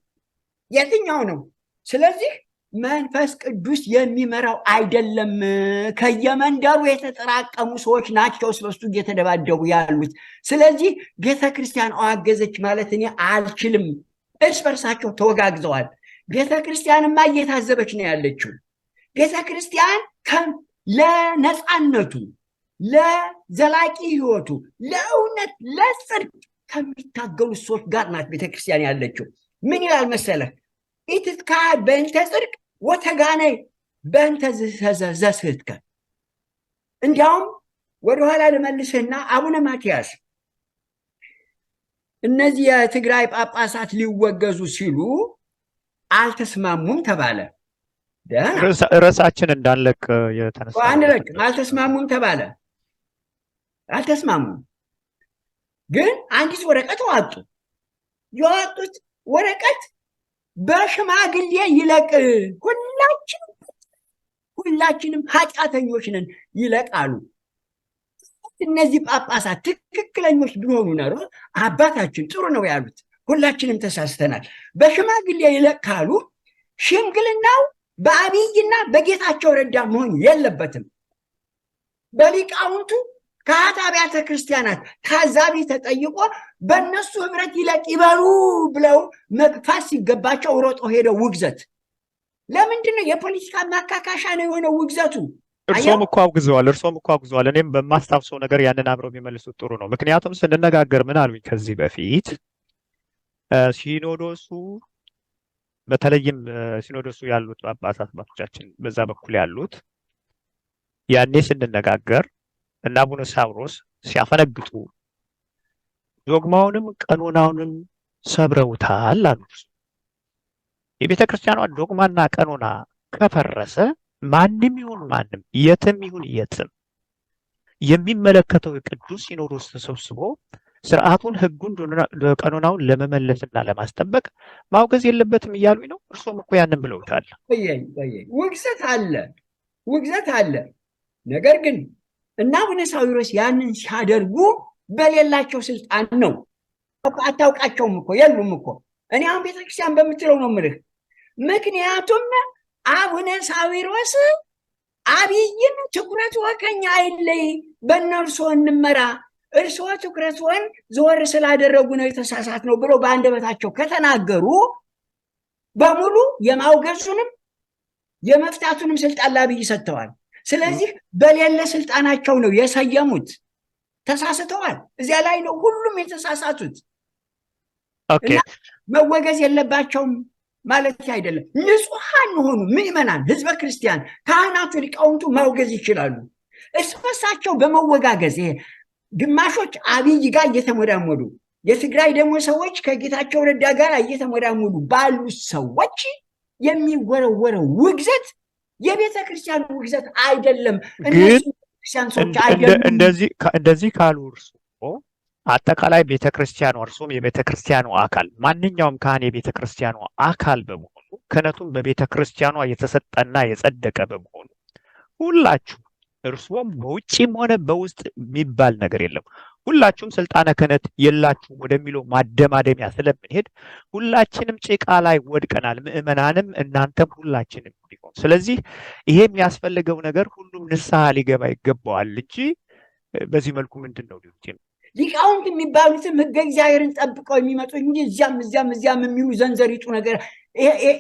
የትኛው ነው? ስለዚህ መንፈስ ቅዱስ የሚመራው አይደለም። ከየመንደሩ የተጠራቀሙ ሰዎች ናቸው ስለሱ እየተደባደቡ ያሉት። ስለዚህ ቤተክርስቲያን አዋገዘች ማለት እኔ አልችልም። እርስ በርሳቸው ተወጋግዘዋል። ቤተክርስቲያንማ እየታዘበች ነው ያለችው። ቤተክርስቲያን ለነፃነቱ፣ ለዘላቂ ህይወቱ፣ ለእውነት፣ ለጽድቅ ከሚታገሉ ሰዎች ጋር ናት ቤተክርስቲያን ያለችው። ምን ይላል መሰለህ? ኢትትካድ በእንተ ጽድቅ ወተጋነይ በእንተ ዘስሕትከ። እንዲያውም ወደኋላ ልመልስህና አቡነ ማትያስ እነዚህ የትግራይ ጳጳሳት ሊወገዙ ሲሉ አልተስማሙም ተባለ።
ርዕሳችን እንዳንለቅ የተነሳ
አንለቅም። አልተስማሙም ተባለ። አልተስማሙም። ግን አንዲት ወረቀት አወጡ። የወጡት ወረቀት በሽማግሌ ይለቅ፣ ሁላችንም ኃጢአተኞች ነን ይለቃሉ። እነዚህ ጳጳሳት ትክክለኞች ቢሆኑ ኖሮ አባታችን ጥሩ ነው ያሉት፣ ሁላችንም ተሳስተናል፣ በሽማግሌ ይለቅ ካሉ ሽምግልናው በአብይና በጌታቸው ረዳ መሆን የለበትም። በሊቃውንቱ ከአት አብያተ ክርስቲያናት ታዛቢ ተጠይቆ በእነሱ ህብረት ይለቅ ይበሉ ብለው መግፋት ሲገባቸው ሮጦ ሄደው ውግዘት። ለምንድነው? የፖለቲካ ማካካሻ ነው የሆነው ውግዘቱ።
እርሶም እኮ አውግዘዋል። እኔም በማስታውሰው ነገር ያንን አብረው የሚመልሱት ጥሩ ነው። ምክንያቱም ስንነጋገር ምን አሉኝ ከዚህ በፊት ሲኖዶሱ፣ በተለይም ሲኖዶሱ ያሉት ጳጳሳት አባቶቻችን በዛ በኩል ያሉት ያኔ ስንነጋገር እና አቡነ ሳዊሮስ ሲያፈነግጡ ዶግማውንም ቀኖናውንም ሰብረውታል አሉ። የቤተ ክርስቲያኗ ዶግማና ቀኖና ከፈረሰ ማንም ይሁን ማንም የትም ይሁን የትም የሚመለከተው የቅዱስ ሲኖዶስ ተሰብስቦ ስርዓቱን ህጉን ቀኖናውን ለመመለስና ለማስጠበቅ ማውገዝ የለበትም እያሉኝ ነው። እርሶም እኮ ያንን ብለውታል።
ውግዘት አለ። ነገር ግን እና አቡነ ሳዊሮስ ያንን ሲያደርጉ በሌላቸው ስልጣን ነው። አታውቃቸውም እኮ የሉም እኮ። እኔ አሁን ቤተክርስቲያን በምትለው ነው የምልህ። ምክንያቱም አቡነ ሳዊሮስ አብይን ትኩረት ከኛ አይለይ፣ በእነርሱ እንመራ፣ እርስዎ ትኩረትዎን ዘወር ስላደረጉ ነው የተሳሳት ነው ብለው በአንደበታቸው ከተናገሩ በሙሉ የማውገዙንም የመፍታቱንም ስልጣን ለአብይ ሰጥተዋል። ስለዚህ በሌለ ስልጣናቸው ነው የሰየሙት። ተሳስተዋል። እዚያ ላይ ነው ሁሉም የተሳሳቱት። እና መወገዝ የለባቸውም ማለት አይደለም። ንጹሐን የሆኑ ምዕመናን፣ ህዝበ ክርስቲያን፣ ካህናቱ፣ ሊቃውንቱ ማውገዝ ይችላሉ። እርሳቸው በመወጋገዝ ግማሾች አብይ ጋር እየተሞዳሞዱ፣ የትግራይ ደግሞ ሰዎች ከጌታቸው ረዳ ጋር እየተሞዳሞዱ ባሉ ሰዎች የሚወረወረው ውግዘት የቤተ ክርስቲያን ውግዘት አይደለም።
እንደዚህ ካሉ እርስዎ አጠቃላይ ቤተ ክርስቲያኑ እርሱም የቤተ ክርስቲያኑ አካል ማንኛውም ካህን የቤተ ክርስቲያኑ አካል በመሆኑ ክህነቱም በቤተ ክርስቲያኗ የተሰጠና የጸደቀ በመሆኑ ሁላችሁ እርሱም በውጭም ሆነ በውስጥ የሚባል ነገር የለም፣ ሁላችሁም ስልጣነ ክህነት የላችሁም ወደሚለው ማደማደሚያ ስለምንሄድ ሁላችንም ጭቃ ላይ ወድቀናል፣ ምዕመናንም እናንተም ሁላችንም ሊሆን። ስለዚህ ይሄ የሚያስፈልገው ነገር ሁሉም ንስሐ ሊገባ ይገባዋል እንጂ በዚህ መልኩ ምንድን ነው ሊሉት
ሊቃውንት የሚባሉትም ህገ እግዚአብሔርን ጠብቀው የሚመጡ እንጂ እዚያም የሚሉ ዘንዘሪጡ ነገር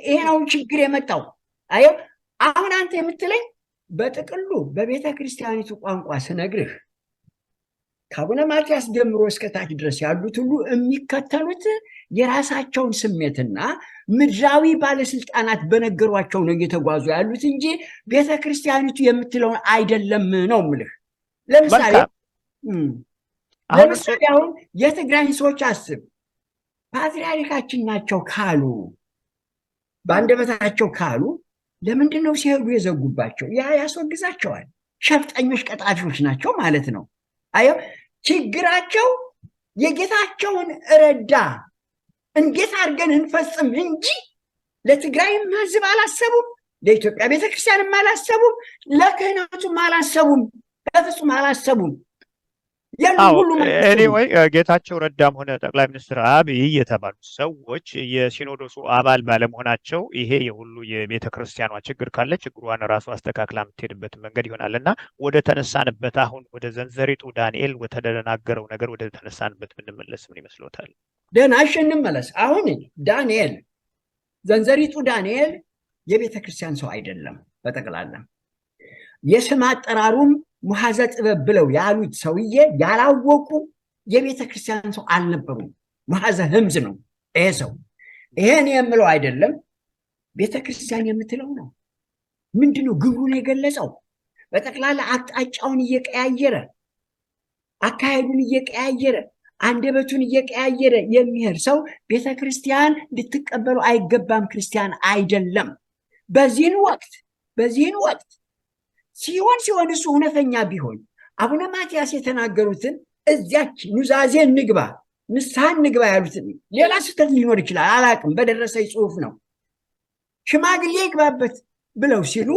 ይሄ ነው ችግር የመጣው። አየው አሁን አንተ የምትለኝ በጥቅሉ በቤተ ክርስቲያኒቱ ቋንቋ ስነግርህ ከአቡነ ማትያስ ጀምሮ እስከታች ድረስ ያሉት ሁሉ የሚከተሉት የራሳቸውን ስሜትና ምድራዊ ባለስልጣናት በነገሯቸው ነው እየተጓዙ ያሉት እንጂ ቤተ ክርስቲያኒቱ የምትለውን አይደለም ነው የምልህ። ለምሳሌ አሁን የትግራይን ሰዎች አስብ። ፓትርያርካችን ናቸው ካሉ በአንደበታቸው ካሉ ለምንድን ነው ሲሄዱ የዘጉባቸው? ያ ያስወግዛቸዋል። ሸፍጠኞች፣ ቀጣፊዎች ናቸው ማለት ነው። አየው ችግራቸው የጌታቸውን ረዳ እንዴት አድርገን እንፈጽም እንጂ ለትግራይም ህዝብ አላሰቡም፣ ለኢትዮጵያ ቤተክርስቲያንም አላሰቡም፣ ለክህነቱም አላሰቡም፣ በፍጹም አላሰቡም።
ኤኒዌይ ጌታቸው ረዳም ሆነ ጠቅላይ ሚኒስትር አብይ የተባሉ ሰዎች የሲኖዶሱ አባል ባለመሆናቸው ይሄ የሁሉ የቤተ ክርስቲያኗ ችግር ካለ ችግሯን ራሱ አስተካክላ የምትሄድበት መንገድ ይሆናል እና ወደ ተነሳንበት አሁን ወደ ዘንዘሪጡ ዳንኤል ወተደናገረው ነገር ወደ ተነሳንበት ብንመለስ ምን ይመስሎታል?
ደህና እሺ እንመለስ። አሁን ዳንኤል ዘንዘሪጡ ዳንኤል የቤተ ክርስቲያን ሰው አይደለም። በጠቅላላ የስም አጠራሩም ሙሐዘ ጥበብ ብለው ያሉት ሰውዬ ያላወቁ የቤተ ክርስቲያን ሰው አልነበሩም። ሙሐዘ ህምዝ ነው ይሄ ሰው። ይሄን የምለው አይደለም፣ ቤተ ክርስቲያን የምትለው ነው። ምንድነው ግብሩን የገለጸው? በጠቅላላ አቅጣጫውን እየቀያየረ አካሄዱን እየቀያየረ አንደበቱን እየቀያየረ የሚሄድ ሰው ቤተ ክርስቲያን ልትቀበሉ አይገባም፣ ክርስቲያን አይደለም። በዚህን ወቅት ሲሆን እሱ እውነተኛ ቢሆን አቡነ ማትያስ የተናገሩትን እዚያች ኑዛዜ እንግባ ንስሐ እንግባ ያሉትን ሌላ ስህተት ሊኖር ይችላል፣ አላቅም፣ በደረሰ ጽሁፍ ነው። ሽማግሌ ይግባበት ብለው ሲሉ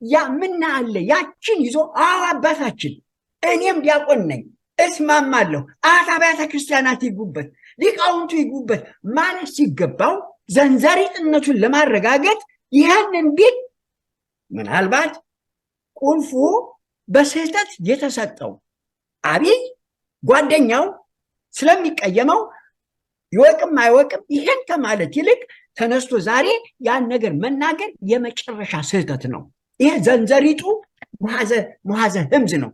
ያ ምን አለ ያችን ይዞ አባታችን እኔም ዲያቆን ነኝ እስማማለሁ፣ አብያተ ክርስቲያናት ይጉበት፣ ሊቃውንቱ ይጉበት ማለት ሲገባው ዘንዘሪጥነቱን ለማረጋገጥ ይህንን ቢል ምናልባት ቁልፉ በስህተት የተሰጠው አብይ ጓደኛው ስለሚቀየመው ይወቅም አይወቅም ይሄን ከማለት ይልቅ ተነስቶ ዛሬ ያን ነገር መናገር የመጨረሻ ስህተት ነው። ይሄ ዘንዘሪጡ ሙሐዘ ህምዝ ነው።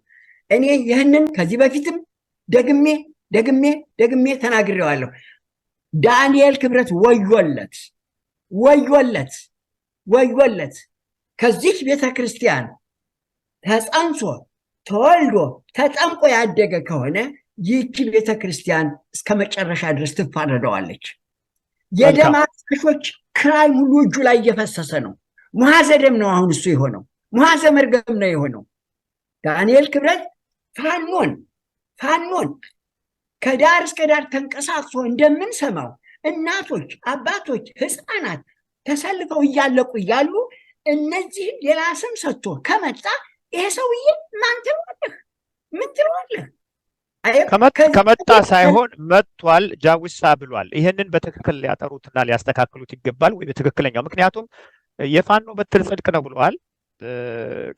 እኔ ይህንን ከዚህ በፊትም ደግሜ ተናግሬዋለሁ። ዳንኤል ክብረት ወዮለት ከዚህ ቤተክርስቲያን ተጸንሶ ተወልዶ ተጠምቆ ያደገ ከሆነ ይህች ቤተክርስቲያን እስከ መጨረሻ ድረስ ትፋረደዋለች። የደም አፍሳሾች ክራይ ሁሉ እጁ ላይ እየፈሰሰ ነው። ሙሐዘ ደም ነው አሁን እሱ የሆነው፣ ሙሐዘ መርገም ነው የሆነው። ዳንኤል ክብረት ፋኖን ከዳር እስከ ዳር ተንቀሳቅሶ እንደምንሰማው እናቶች፣ አባቶች፣ ህፃናት ተሰልፈው እያለቁ እያሉ እነዚህን ሌላ ስም ሰጥቶ ከመጣ ይሄ ሰውዬ ማን ትለዋለህ? ምን ትለዋለህ?
ከመጣ ሳይሆን መጥቷል፣ ጃዊሳ ብሏል። ይህንን በትክክል ሊያጠሩትና ሊያስተካክሉት ይገባል ወይ በትክክለኛው። ምክንያቱም የፋኖ በትር ጽድቅ ነው ብለዋል።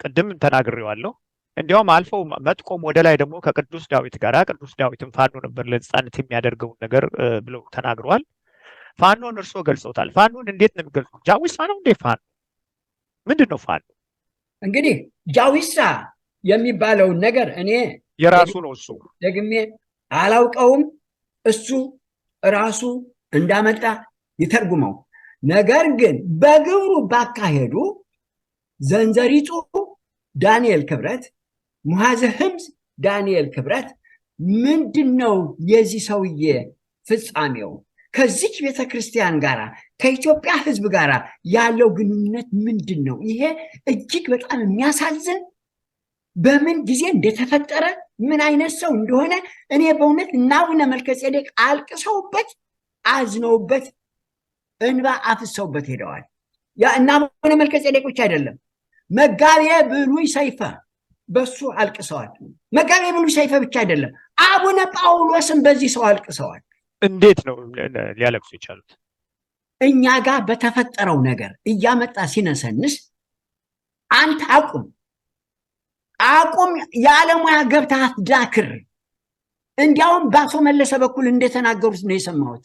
ቅድም ተናግሬዋለሁ። እንዲያውም አልፈው መጥቆም ወደ ላይ ደግሞ ከቅዱስ ዳዊት ጋር ቅዱስ ዳዊትም ፋኖ ነበር ለህፃነት የሚያደርገውን ነገር ብለው ተናግረዋል። ፋኖን እርሶ ገልጸውታል። ፋኖን እንዴት ነው የሚገልጹት? ጃዊሳ ነው እንዴ ፋኖ? ምንድን ነው ፋኖ?
እንግዲህ ጃዊሳ የሚባለውን ነገር እኔ
የራሱ ነው እሱ
ደግሜ አላውቀውም። እሱ ራሱ እንዳመጣ ይተርጉመው። ነገር ግን በግብሩ ባካሄዱ ዘንዘሪጡ ዳንኤል ክብረት፣ ሙሐዘ ህምዝ ዳንኤል ክብረት ምንድን ነው የዚህ ሰውዬ ፍጻሜው? ከዚች ቤተክርስቲያን ጋር ከኢትዮጵያ ህዝብ ጋር ያለው ግንኙነት ምንድን ነው? ይሄ እጅግ በጣም የሚያሳዝን፣ በምን ጊዜ እንደተፈጠረ ምን አይነት ሰው እንደሆነ እኔ በእውነት እና አቡነ መልከጼዴቅ አልቅሰውበት አዝነውበት እንባ አፍሰውበት ሄደዋል። እና አቡነ መልከጼዴቅ ብቻ አይደለም፣ መጋቤ ብሉይ ሰይፈ በሱ አልቅሰዋል። መጋቤ ብሉይ ሰይፈ ብቻ አይደለም፣ አቡነ ጳውሎስም በዚህ ሰው አልቅሰዋል።
እንዴት ነው ሊያለቅሱ የቻሉት?
እኛ ጋር በተፈጠረው ነገር እያመጣ ሲነሰንስ አንተ አቁም፣ የዓለሙያ ገብተህ አትዳክር። እንዲያውም በአቶ መለሰ በኩል እንደተናገሩት ነው የሰማሁት።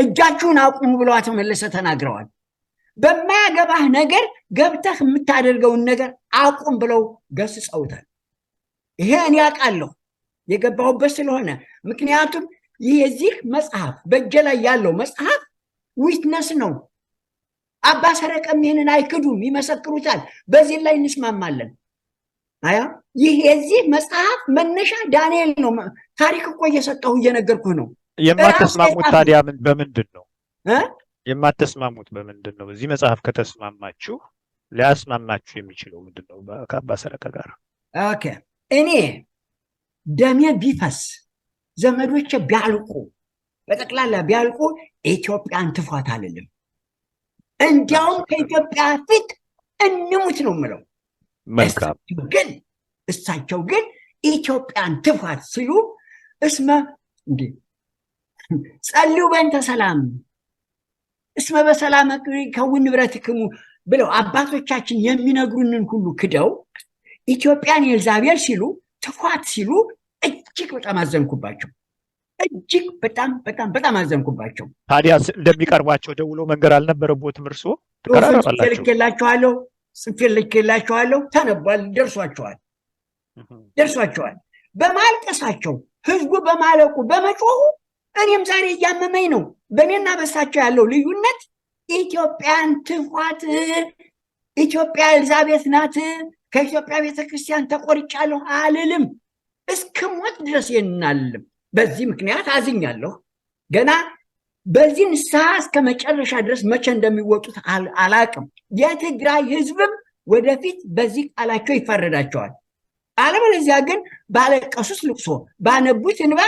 እጃችሁን አቁሙ ብለው አቶ መለሰ ተናግረዋል። በማያገባህ ነገር ገብተህ የምታደርገውን ነገር አቁም ብለው ገስጸውታል። ይሄ እኔ አውቃለሁ የገባሁበት ስለሆነ። ምክንያቱም የዚህ መጽሐፍ በእጄ ላይ ያለው መጽሐፍ ዊትነስ ነው። አባ ሰረቀም ይህንን አይክዱም፣ ይመሰክሩታል። በዚህ ላይ እንስማማለን። ይህ የዚህ መጽሐፍ መነሻ ዳንኤል ነው። ታሪክ እኮ እየሰጠሁ እየነገርኩህ ነው።
የማትስማሙት ታዲያ በምንድን ነው የማትስማሙት? በምንድን ነው? በዚህ መጽሐፍ ከተስማማችሁ ሊያስማማችሁ የሚችለው ምንድን ነው? ከአባ ሰረቀ ጋር
ኦኬ። እኔ ደሜ ቢፈስ ዘመዶቼ ቢያልቁ በጠቅላላ ቢያልቁ ኢትዮጵያን ትፏት አልልም። እንዲያውም ከኢትዮጵያ ፊት እንሙት ነው የምለው።
መልካም።
እሳቸው ግን ኢትዮጵያን ትፏት ሲሉ እስመ እንዴ ጸልዩ በእንተ ሰላም እስመ በሰላም ከውን ንብረትክሙ ብለው አባቶቻችን የሚነግሩንን ሁሉ ክደው ኢትዮጵያን ኤልዛቤል ሲሉ ትፏት ሲሉ እጅግ በጣም አዘንኩባቸው። እጅግ በጣም በጣም በጣም አዘንኩባቸው።
ታዲያ እንደሚቀርቧቸው ደውሎ መንገር አልነበረቦትም? እርሶ
ተቀራረባላችሁ? ጽፌ ልኬላችኋለሁ። ተነቧል፣ ደርሷቸዋል። በማልቀሳቸው ህዝቡ በማለቁ በመጮሁ እኔም ዛሬ እያመመኝ ነው። በእኔና በሳቸው ያለው ልዩነት ኢትዮጵያን ትፏት፣ ኢትዮጵያ ኤልዛቤት ናት፣ ከኢትዮጵያ ቤተክርስቲያን ተቆርጫለሁ አልልም። እስከ ሞት ድረስ የናልም። በዚህ ምክንያት አዝኛለሁ። ገና በዚህ ንስሐ እስከ መጨረሻ ድረስ መቼ እንደሚወጡት አላቅም። የትግራይ ህዝብም ወደፊት በዚህ ቃላቸው ይፈረዳቸዋል። አለበለዚያ ግን ባለቀሱት ልቅሶ ባነቡት እንባ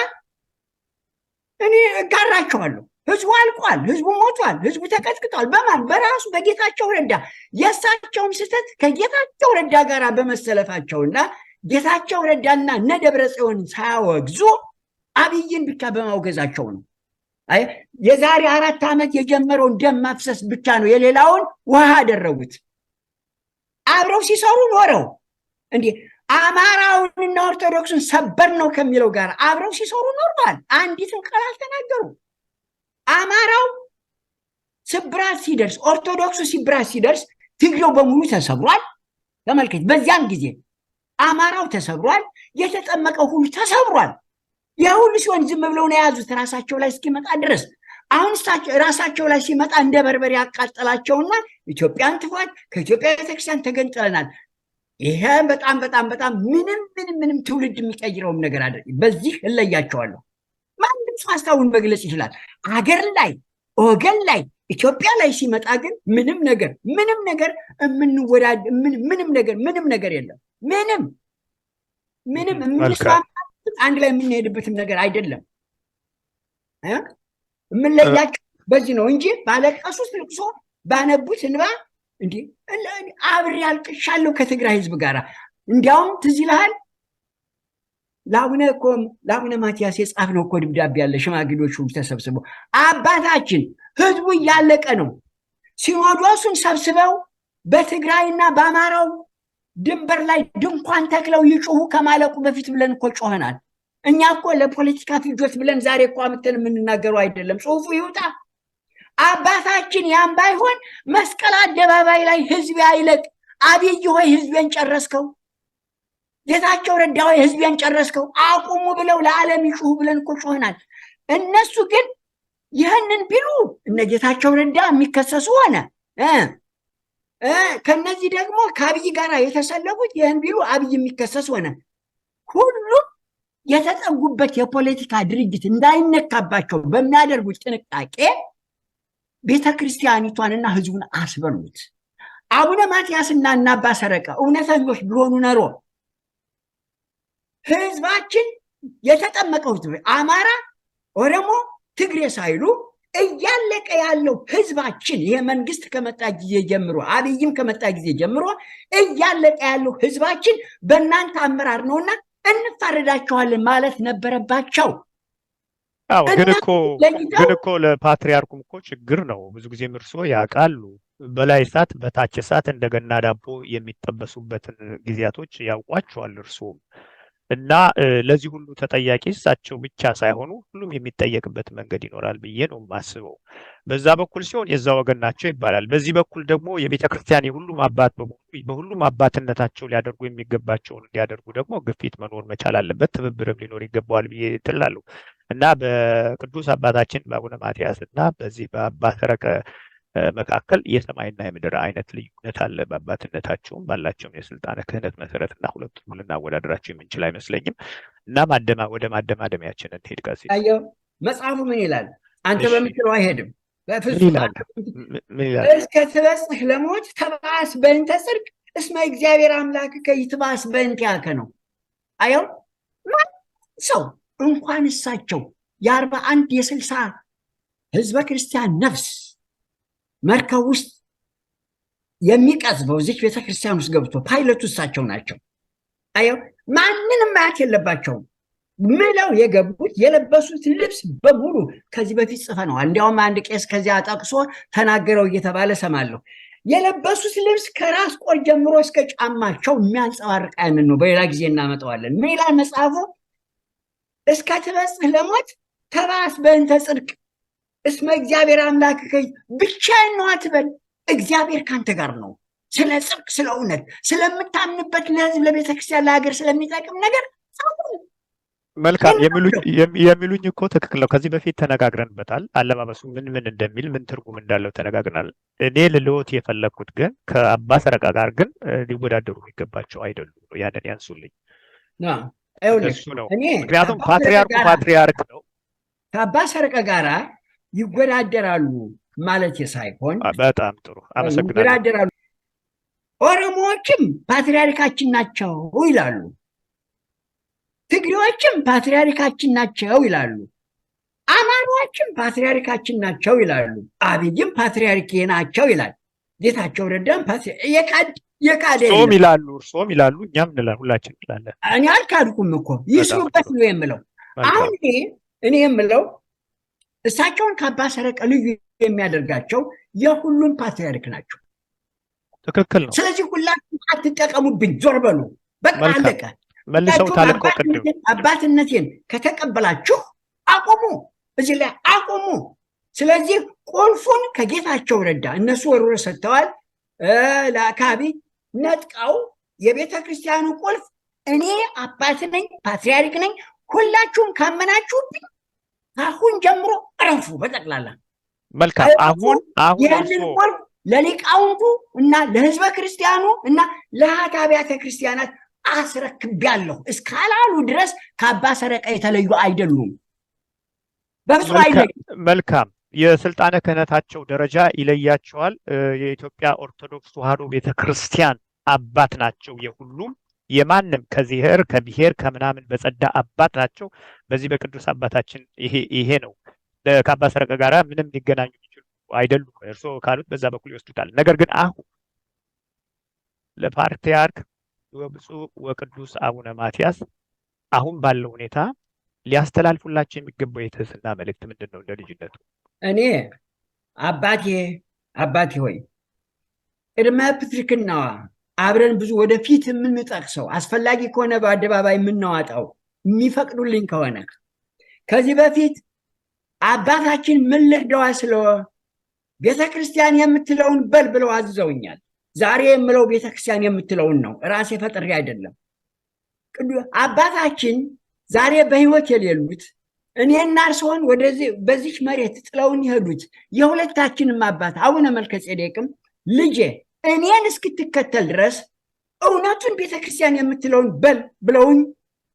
እኔ እጋራቸዋለሁ። ህዝቡ አልቋል፣ ህዝቡ ሞቷል፣ ህዝቡ ተቀጥቅጧል። በማን? በራሱ በጌታቸው ረዳ። የእሳቸውም ስህተት ከጌታቸው ረዳ ጋር በመሰለፋቸውና ጌታቸው ረዳና እነ ደብረ ጽዮን ሳያወግዙ አብይን ብቻ በማውገዛቸው ነው። የዛሬ 4 ዓመት የጀመረውን ደም ማፍሰስ ብቻ ነው የሌላውን ውሃ አደረጉት። አብረው ሲሰሩ ኖረው እንዲህ አማራውንና ኦርቶዶክሱን ሰበር ነው ከሚለው ጋር አብረው ሲሰሩ ኖርዋል። አንዲትን ቃል አልተናገሩ። አማራው ስብራት ሲደርስ፣ ኦርቶዶክሱ ስብራት ሲደርስ ትግሬው በሙሉ ተሰብሯል። ተመልከት። በዚያን ጊዜ አማራው ተሰብሯል፣ የተጠመቀው ሁሉ ተሰብሯል። የሁሉ ሲሆን ዝም ብለው ነው የያዙት ራሳቸው ላይ እስኪመጣ ድረስ። አሁን ራሳቸው ላይ ሲመጣ እንደ በርበሬ ያቃጠላቸውና ኢትዮጵያን ትፏት፣ ከኢትዮጵያ ቤተክርስቲያን ተገንጥለናል። ይሄ በጣም በጣም በጣም ምንም ትውልድ የሚቀይረውም ነገር አለ። በዚህ እለያቸዋለሁ። ማንም ሰው ሀሳቡን መግለጽ ይችላል። አገር ላይ ወገን ላይ ኢትዮጵያ ላይ ሲመጣ ግን ምንም ነገር የምንወዳድ ምንም ነገር የለም። ምንም የምንስማማበት አንድ ላይ የምንሄድበትም ነገር አይደለም። የምንለያቸው በዚህ ነው እንጂ ባለቀሱት ልቅሶ ባነቡት እንባ እንዲህ አብሬ አልቅሻለሁ ከትግራይ ህዝብ ጋር። እንዲያውም ትዝ ይልሃል ለአቡነ ማትያስ የጻፍነው እኮ ደብዳቤ ያለ ሽማግሌዎች ሁሉ ተሰብስበው አባታችን ህዝቡ እያለቀ ነው፣ ሲኖዶሱን ሰብስበው በትግራይና በአማራው ድንበር ላይ ድንኳን ተክለው ይጮሁ ከማለቁ በፊት ብለን እኮ ጮኸናል። እኛ እኮ ለፖለቲካ ፍጆት ብለን ዛሬ እኮ አምጥተን የምንናገረው አይደለም። ጽሁፉ ይውጣ። አባታችን ያም ባይሆን መስቀል አደባባይ ላይ ህዝብ አይለቅ፣ አብይ ሆይ ህዝቤን ጨረስከው፣ ጌታቸው ረዳ ሆይ ህዝቤን ጨረስከው፣ አቁሙ ብለው ለዓለም ይጮሁ ብለን እኮ ጮኸናል። እነሱ ግን ይህንን ቢሉ እነ ጌታቸው ረዳ የሚከሰሱ ሆነ። ከነዚህ ደግሞ ከአብይ ጋር የተሰለፉት ይህን ቢሉ አብይ የሚከሰስ ሆነ። ሁሉም የተጠጉበት የፖለቲካ ድርጅት እንዳይነካባቸው በሚያደርጉት ጥንቃቄ ቤተክርስቲያኒቷንና ህዝቡን አስበሉት። አቡነ ማትያስና እና አባ ሰረቀ እውነተኞች ቢሆኑ ኖሮ ህዝባችን የተጠመቀው አማራ፣ ኦሮሞ፣ ትግሬ ሳይሉ እያለቀ ያለው ህዝባችን ይሄ መንግስት ከመጣ ጊዜ ጀምሮ አብይም ከመጣ ጊዜ ጀምሮ እያለቀ ያለው ህዝባችን በእናንተ አመራር ነውና እንፋረዳቸዋለን ማለት ነበረባቸው።
አዎ ግን እኮ ለፓትሪያርኩም እኮ ችግር ነው። ብዙ ጊዜም እርስዎ ያውቃሉ። በላይ እሳት በታች እሳት እንደገና ዳቦ የሚጠበሱበትን ጊዜያቶች ያውቋቸዋል እርስዎም። እና ለዚህ ሁሉ ተጠያቂ እሳቸው ብቻ ሳይሆኑ ሁሉም የሚጠየቅበት መንገድ ይኖራል ብዬ ነው የማስበው። በዛ በኩል ሲሆን የዛ ወገን ናቸው ይባላል። በዚህ በኩል ደግሞ የቤተ ክርስቲያን የሁሉም አባት በሁሉም አባትነታቸው ሊያደርጉ የሚገባቸውን እንዲያደርጉ ደግሞ ግፊት መኖር መቻል አለበት፣ ትብብርም ሊኖር ይገባዋል ብዬ እላለሁ። እና በቅዱስ አባታችን በአቡነ ማትያስ እና በዚህ በአባ ሰረቀ መካከል የሰማይና የምድር አይነት ልዩነት አለ። በአባትነታቸውም ባላቸውም የስልጣነ ክህነት መሰረት እና ሁለቱም ልናወዳደራቸው የምንችል አይመስለኝም። እና ወደ ማደማደሚያችን እንሄድ። ቀሲስ
መጽሐፉ ምን ይላል? አንተ በምትለው አይሄድም። እስከ ትበጽሕ ለሞት ተባስ በእንተ ጽድቅ እስመ እግዚአብሔር አምላክከ ይትባስ በእንቲአከ ነው። አየው ሰው እንኳን እሳቸው የ41 የ60 ህዝበ ክርስቲያን ነፍስ መርከብ ውስጥ የሚቀዝበው እዚች ቤተክርስቲያን ውስጥ ገብቶ ፓይለቱ እሳቸው ናቸው። አየው ማንንም ማየት የለባቸውም ምለው የገቡት የለበሱት ልብስ በሙሉ ከዚህ በፊት ጽፈነዋል። እንዲያውም አንድ ቄስ ከዚያ ጠቅሶ ተናገረው እየተባለ ሰማለሁ። የለበሱት ልብስ ከራስ ቆር ጀምሮ እስከ ጫማቸው የሚያንጸባርቅ ያንን ነው። በሌላ ጊዜ እናመጣዋለን። ምን ይላል መጽሐፉ? እስከ ትበጽሕ ለሞት ተባስ በእንተ ጽድቅ እስመ እግዚአብሔር አምላክከ ብቻዬን ነው አትበል። እግዚአብሔር ካንተ ጋር ነው። ስለ ጽድቅ፣ ስለ እውነት፣ ስለምታምንበት ለህዝብ፣ ለቤተክርስቲያን፣ ለሀገር ስለሚጠቅም ነገር
መልካም የሚሉኝ እኮ ትክክል ነው። ከዚህ በፊት ተነጋግረንበታል። አለባበሱ ምን እንደሚል ምን ትርጉም እንዳለው ተነጋግረናል። እኔ ልልዎት የፈለግኩት ግን ከአባ ሰረቃ ጋር ግን ሊወዳደሩ የሚገባቸው አይደሉም። ያንን ያንሱልኝ። እሱ ነው። ምክንያቱም ፓትሪያርክ ነው።
ከአባ ሰረቃ ጋራ ይወዳደራሉ ማለት ሳይሆን
በጣም ጥሩ አመሰግናለሁ።
ኦሮሞዎችም ፓትሪያርካችን ናቸው ይላሉ፣ ትግሬዎችም ፓትሪያርካችን ናቸው ይላሉ፣ አማራዎችም ፓትሪያርካችን ናቸው ይላሉ፣ አብይም ፓትሪያርክ ናቸው ይላል። ጌታቸው ረዳም
እርሶም ይላሉ፣ እኛም እንላለን፣ ሁላችን እንላለን።
እኔ አልካድኩም እኮ ይስሩበት ነው የምለው። አሁን እኔ የምለው እሳቸውን ከአባ ሰረቀ ልዩ የሚያደርጋቸው የሁሉም ፓትሪያርክ ናቸው።
ትክክል ነው።
ስለዚህ ሁላችሁም አትጠቀሙብኝ፣ ዞር በሉ፣ በቃ አለቀ።
መልሰው ታልቀው ቅድም
አባትነቴን ከተቀበላችሁ አቁሙ፣ እዚህ ላይ አቁሙ። ስለዚህ ቁልፉን ከጌታቸው ረዳ እነሱ ወርውረ ሰጥተዋል። ለአካባቢ ነጥቀው የቤተ ክርስቲያኑ ቁልፍ እኔ አባት ነኝ፣ ፓትሪያርክ ነኝ፣ ሁላችሁም ካመናችሁብኝ አሁን ጀምሮ እረፉ በጠቅላላ።
መልካም። አሁን
ይህንን ቁልፍ ለሊቃውንቱ እና ለህዝበ ክርስቲያኑ እና ለአብያተ ክርስቲያናት አስረክቤያለሁ እስካላሉ ድረስ ከአባ ሰረቀ የተለዩ አይደሉም። በፍጹም አይደሉም።
መልካም። የስልጣነ ክህነታቸው ደረጃ ይለያቸዋል። የኢትዮጵያ ኦርቶዶክስ ተዋሕዶ ቤተክርስቲያን አባት ናቸው። የሁሉም የማንም ከብሔር ከምናምን በጸዳ አባት ናቸው። በዚህ በቅዱስ አባታችን ይሄ ነው። ከአባ ሰረቀ ጋራ ምንም ሊገናኙ የሚችሉ አይደሉም። እርስዎ ካሉት በዛ በኩል ይወስዱታል። ነገር ግን አሁን ለፓትርያርክ ወብፁዕ ወቅዱስ አቡነ ማትያስ አሁን ባለው ሁኔታ ሊያስተላልፉላቸው የሚገባው የትህትና መልእክት ምንድን ነው? እንደ ልጅነቱ
እኔ አባቴ ሆይ ቅድመ ፕትርክናዋ አብረን ብዙ ወደፊት የምንጠቅሰው አስፈላጊ ከሆነ በአደባባይ የምናዋጣው የሚፈቅዱልኝ ከሆነ ከዚህ በፊት አባታችን ምን ልርዳዋ ስለ ቤተክርስቲያን የምትለውን በል ብለው አዝዘውኛል። ዛሬ የምለው ቤተክርስቲያን የምትለውን ነው፣ ራሴ ፈጥሬ አይደለም። አባታችን ዛሬ በህይወት የሌሉት እኔና እርስዎን በዚች መሬት ጥለውን ይሄዱት የሁለታችንም አባት አቡነ መልከጼዴቅም ልጄ እኔን እስክትከተል ድረስ እውነቱን ቤተክርስቲያን የምትለውን በል ብለውኝ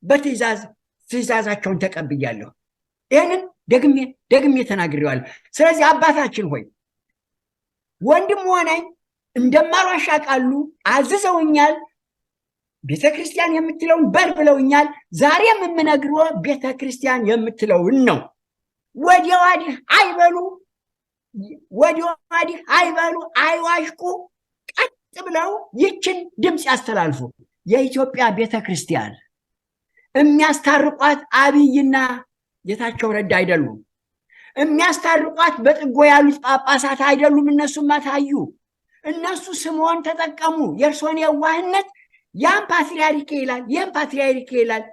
በትእዛዛቸውን ተቀብያለሁ። ይህንን ደግሜ ተናግሬዋለሁ። ስለዚህ አባታችን ሆይ ወንድም ሆነኝ እንደማልዋሽ ያውቃሉ፣ አዝዘውኛል። ቤተክርስቲያን የምትለውን በል ብለውኛል። ዛሬም የምነግርዎ ቤተክርስቲያን የምትለውን ነው። ወዲያ ወዲህ አይበሉ፣ አይዋሽቁ። ቀጥ ብለው ይችን ድምፅ ያስተላልፉ። የኢትዮጵያ ቤተክርስቲያን የሚያስታርቋት አብይና ጌታቸው ረዳ አይደሉም። የሚያስታርቋት በጥጎ ያሉት ጳጳሳት አይደሉም። እነሱማ ታዩ። እነሱ ስምዖን ተጠቀሙ። የእርሶን የዋህነት ያን ፓትርያርክ ይላል፣ ይህም ፓትርያርክ ይላል።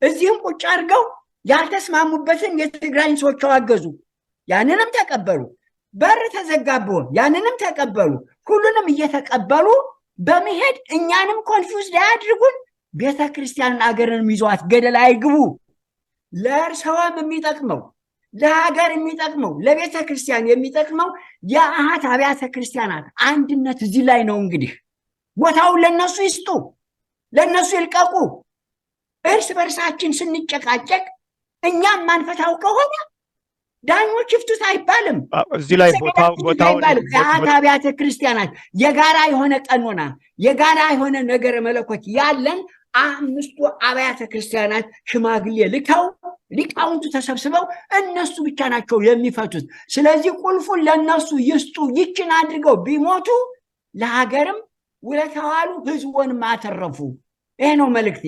እዚህም ቁጭ አድርገው ያልተስማሙበትን የትግራይን ሰዎች አገዙ። ያንንም ተቀበሉ። በር ተዘጋቦ ያንንም ተቀበሉ። ሁሉንም እየተቀበሉ በመሄድ እኛንም ኮንፊውዝ አያድርጉን። ቤተክርስቲያንን አገርንም ይዘዋት ገደል አይግቡ። ለእርሰውም የሚጠቅመው ለሀገር የሚጠቅመው ለቤተ ክርስቲያን የሚጠቅመው የአሃት አብያተ ክርስቲያናት አንድነት እዚህ ላይ ነው። እንግዲህ ቦታውን ለነሱ ይስጡ፣ ለነሱ ይልቀቁ። እርስ በርሳችን ስንጨቃጨቅ እኛም ማንፈታው ከሆነ ዳኞች ይፍቱት አይባልም።
እዚህ ላይ ቦታውን
የአሃት አብያተ ክርስቲያናት የጋራ የሆነ ቀኖና የጋራ የሆነ ነገረ መለኮት ያለን አምስቱ አብያተ ክርስቲያናት ሽማግሌ ልከው ሊቃውንቱ ተሰብስበው እነሱ ብቻ ናቸው የሚፈቱት። ስለዚህ ቁልፉን ለነሱ ይስጡ። ይችን አድርገው ቢሞቱ ለሀገርም ውለታዋሉ፣ ህዝቡንም አተረፉ። ይሄ ነው መልእክቴ።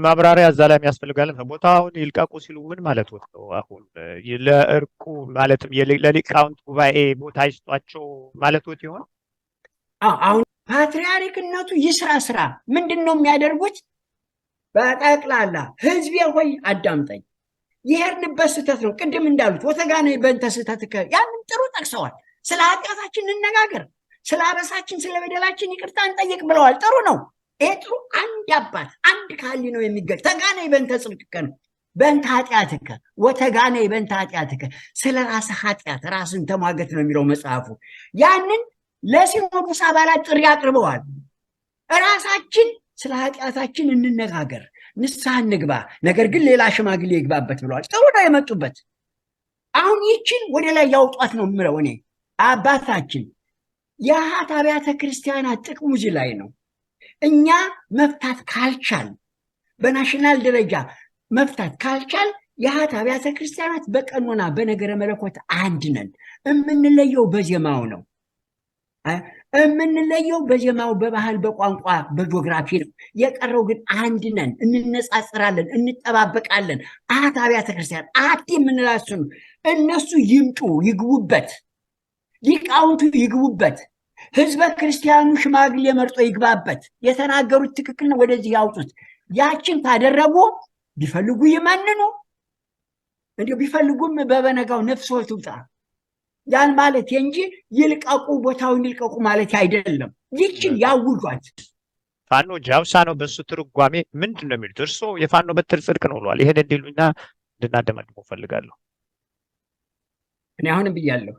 ማብራሪያ እዛ ላይ ያስፈልጋል። ቦታውን ይልቀቁ ሲሉ ምን ማለት ነው? አሁን ለእርቁ ማለትም ለሊቃውንት ጉባኤ ቦታ ይስጧቸው ማለት ይሆን?
አሁን ፓትርያርክነቱ ይስራ ስራ ምንድን ነው የሚያደርጉት? በጠቅላላ ህዝቤ ሆይ አዳምጠኝ፣ የሄድንበት ስህተት ነው። ቅድም እንዳሉት ወተጋነ በእንተ ስህተትከ ያንን ጥሩ ጠቅሰዋል። ስለ ኃጢአታችን እንነጋገር፣ ስለ አበሳችን ስለ በደላችን ይቅርታ እንጠይቅ ብለዋል። ጥሩ ነው። ይሄ ጥሩ። አንድ አባት አንድ ካህሊ ነው የሚገኝ። ተጋነ በእንተ ጽድቅከ ነው፣ በእንተ ኃጢአትከ ወተጋነ በእንተ ኃጢአትከ፣ ስለ ራስህ ኃጢአት ራስን ተሟገት ነው የሚለው መጽሐፉ። ያንን ለሲኖዶስ አባላት ጥሪ አቅርበዋል። ራሳችን ስለ ኃጢአታችን እንነጋገር፣ ንስሐ እንግባ፣ ነገር ግን ሌላ ሽማግሌ ይግባበት ብለዋል። ጥሩ ነው የመጡበት። አሁን ይችን ወደ ላይ ያውጧት ነው የምለው እኔ። አባታችን የአሃት አብያተ ክርስቲያናት ጥቅሙ እዚህ ላይ ነው። እኛ መፍታት ካልቻል፣ በናሽናል ደረጃ መፍታት ካልቻል፣ የአሃት አብያተ ክርስቲያናት በቀኖና በነገረ መለኮት አንድ ነን። የምንለየው በዜማው ነው። የምንለየው በዜማው፣ በባህል፣ በቋንቋ፣ በጂኦግራፊ ነው። የቀረው ግን አንድ ነን። እንነጻጽራለን፣ እንጠባበቃለን። አሃት አብያተ ክርስቲያን አሃት የምንላቸው ነው። እነሱ ይምጡ፣ ይግቡበት፣ ሊቃውንቱ ይግቡበት፣ ህዝበ ክርስቲያኑ ሽማግሌ መርጦ ይግባበት። የተናገሩት ትክክል ነው፣ ወደዚህ ያውጡት። ያችን ካደረጉ ቢፈልጉ ይመንኑ፣ እንዲሁ ቢፈልጉም በበነጋው ነፍሶ ትውጣ። ያን ማለት እንጂ ይልቀቁ፣ ቦታውን ይልቀቁ ማለት አይደለም። ይችን ያውጇት።
ፋኖ ጃውሳ ነው። በሱ ትርጓሜ ምንድን ነው የሚሉት? እርስዎ የፋኖ በትር ጽድቅ ነው ብለዋል። ይሄን እንዲሉና እንድናደማድመው ፈልጋለሁ።
እኔ አሁንም ብያለሁ፣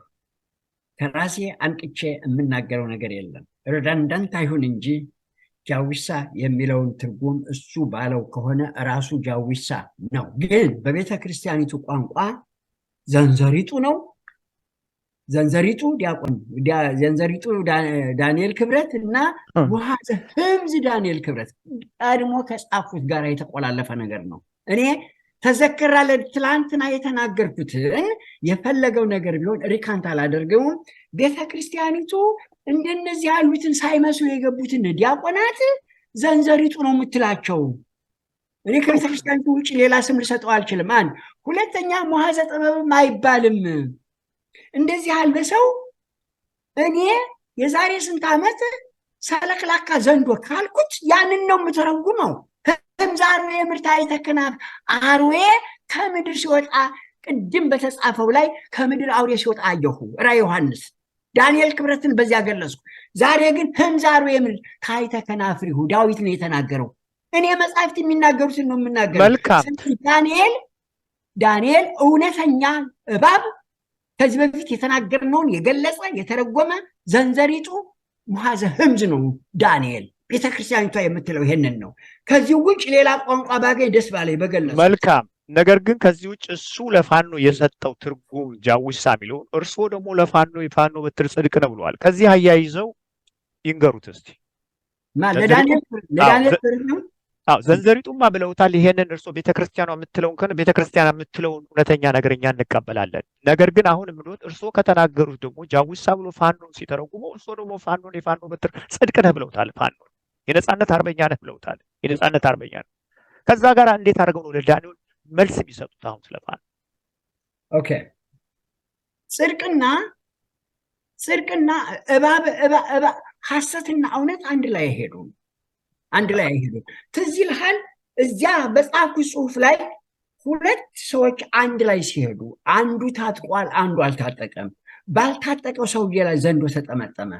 ከራሴ አንቅቼ የምናገረው ነገር የለም። ረዳንዳንት አይሁን እንጂ ጃዊሳ የሚለውን ትርጉም እሱ ባለው ከሆነ ራሱ ጃዊሳ ነው። ግን በቤተ ክርስቲያኒቱ ቋንቋ ዘንዘሪጡ ነው፣ ዘንዘሪጡ ዲያቆን ዘንዘሪጡ ዳንኤል ክብረት እና ሙሐዘ ህምዝ ዳንኤል ክብረት ቀድሞ ከጻፉት ጋር የተቆላለፈ ነገር ነው። እኔ ተዘከራለ ትላንትና የተናገርኩትን የፈለገው ነገር ቢሆን ሪካንት አላደርገውም። ቤተክርስቲያኒቱ እንደነዚህ ያሉትን ሳይመስሉ የገቡትን ዲያቆናት ዘንዘሪጡ ነው የምትላቸው። እኔ ከቤተክርስቲያኒቱ ውጭ ሌላ ስም ልሰጠው አልችልም። አንድ ሁለተኛ ሙሐዘ ጥበብም አይባልም። እንደዚህ ያለ ሰው እኔ የዛሬ ስንት ዓመት ሰለክላካ ዘንዶ ካልኩት ያንን ነው የምተረጉመው። ህምዛሩ የምርታ የተከናፍ አርዌ ከምድር ሲወጣ ቅድም በተጻፈው ላይ ከምድር አውሬ ሲወጣ አየሁ። ራዕየ ዮሐንስ ዳንኤል ክብረትን በዚያ ገለጽኩ። ዛሬ ግን ህምዛሩ የምድር ታይተከናፍሪሁ ዳዊት ነው የተናገረው። እኔ መጻሕፍት የሚናገሩትን ነው የምናገረው።
መልካም
ዳንኤል እውነተኛ እባብ ከዚህ በፊት የተናገርነውን የገለጸ የተረጎመ ዘንዘሪጡ ሙሐዘ ህምዝ ነው ዳንኤል። ቤተክርስቲያኒቷ የምትለው ይሄንን ነው። ከዚህ ውጭ ሌላ ቋንቋ ባገኝ ደስ ባለኝ በገለጽ።
መልካም። ነገር ግን ከዚህ ውጭ እሱ ለፋኖ የሰጠው ትርጉም ጃዊሳ የሚለውን እርስዎ ደግሞ ለፋኖ የፋኖ በትር ጽድቅ ነው ብለዋል። ከዚህ አያይዘው ይንገሩት እስቲ።
ለዳንኤል ነው
ዘንዘሪጡማ ብለውታል። ይሄንን እርሶ ቤተክርስቲያኗ የምትለውን ከሆነ ቤተክርስቲያን የምትለውን እውነተኛ ነገርኛ እንቀበላለን። ነገር ግን አሁን ምንድነው እርሶ ከተናገሩት ደግሞ ጃዊሳ ብሎ ፋኖን ሲተረጉመው እርሶ ደግሞ ፋኖን የፋኖ በትር ጽድቅ ነህ ብለውታል። ፋኖ የነጻነት አርበኛ ነህ ብለውታል። የነጻነት አርበኛ ነው። ከዛ ጋር እንዴት አድርገው ነው ለዳንኤል መልስ ቢሰጡት? አሁን ስለፋኖ
ኦኬ ጽድቅና እባብ ሐሰትና እውነት አንድ ላይ አይሄዱም። ትዝ ይልሃል እዚያ በጻፍኩት ጽሑፍ ላይ ሁለት ሰዎች አንድ ላይ ሲሄዱ አንዱ ታጥቋል፣ አንዱ አልታጠቀም። ባልታጠቀው ሰውዬ ላይ ዘንዶ ተጠመጠመ።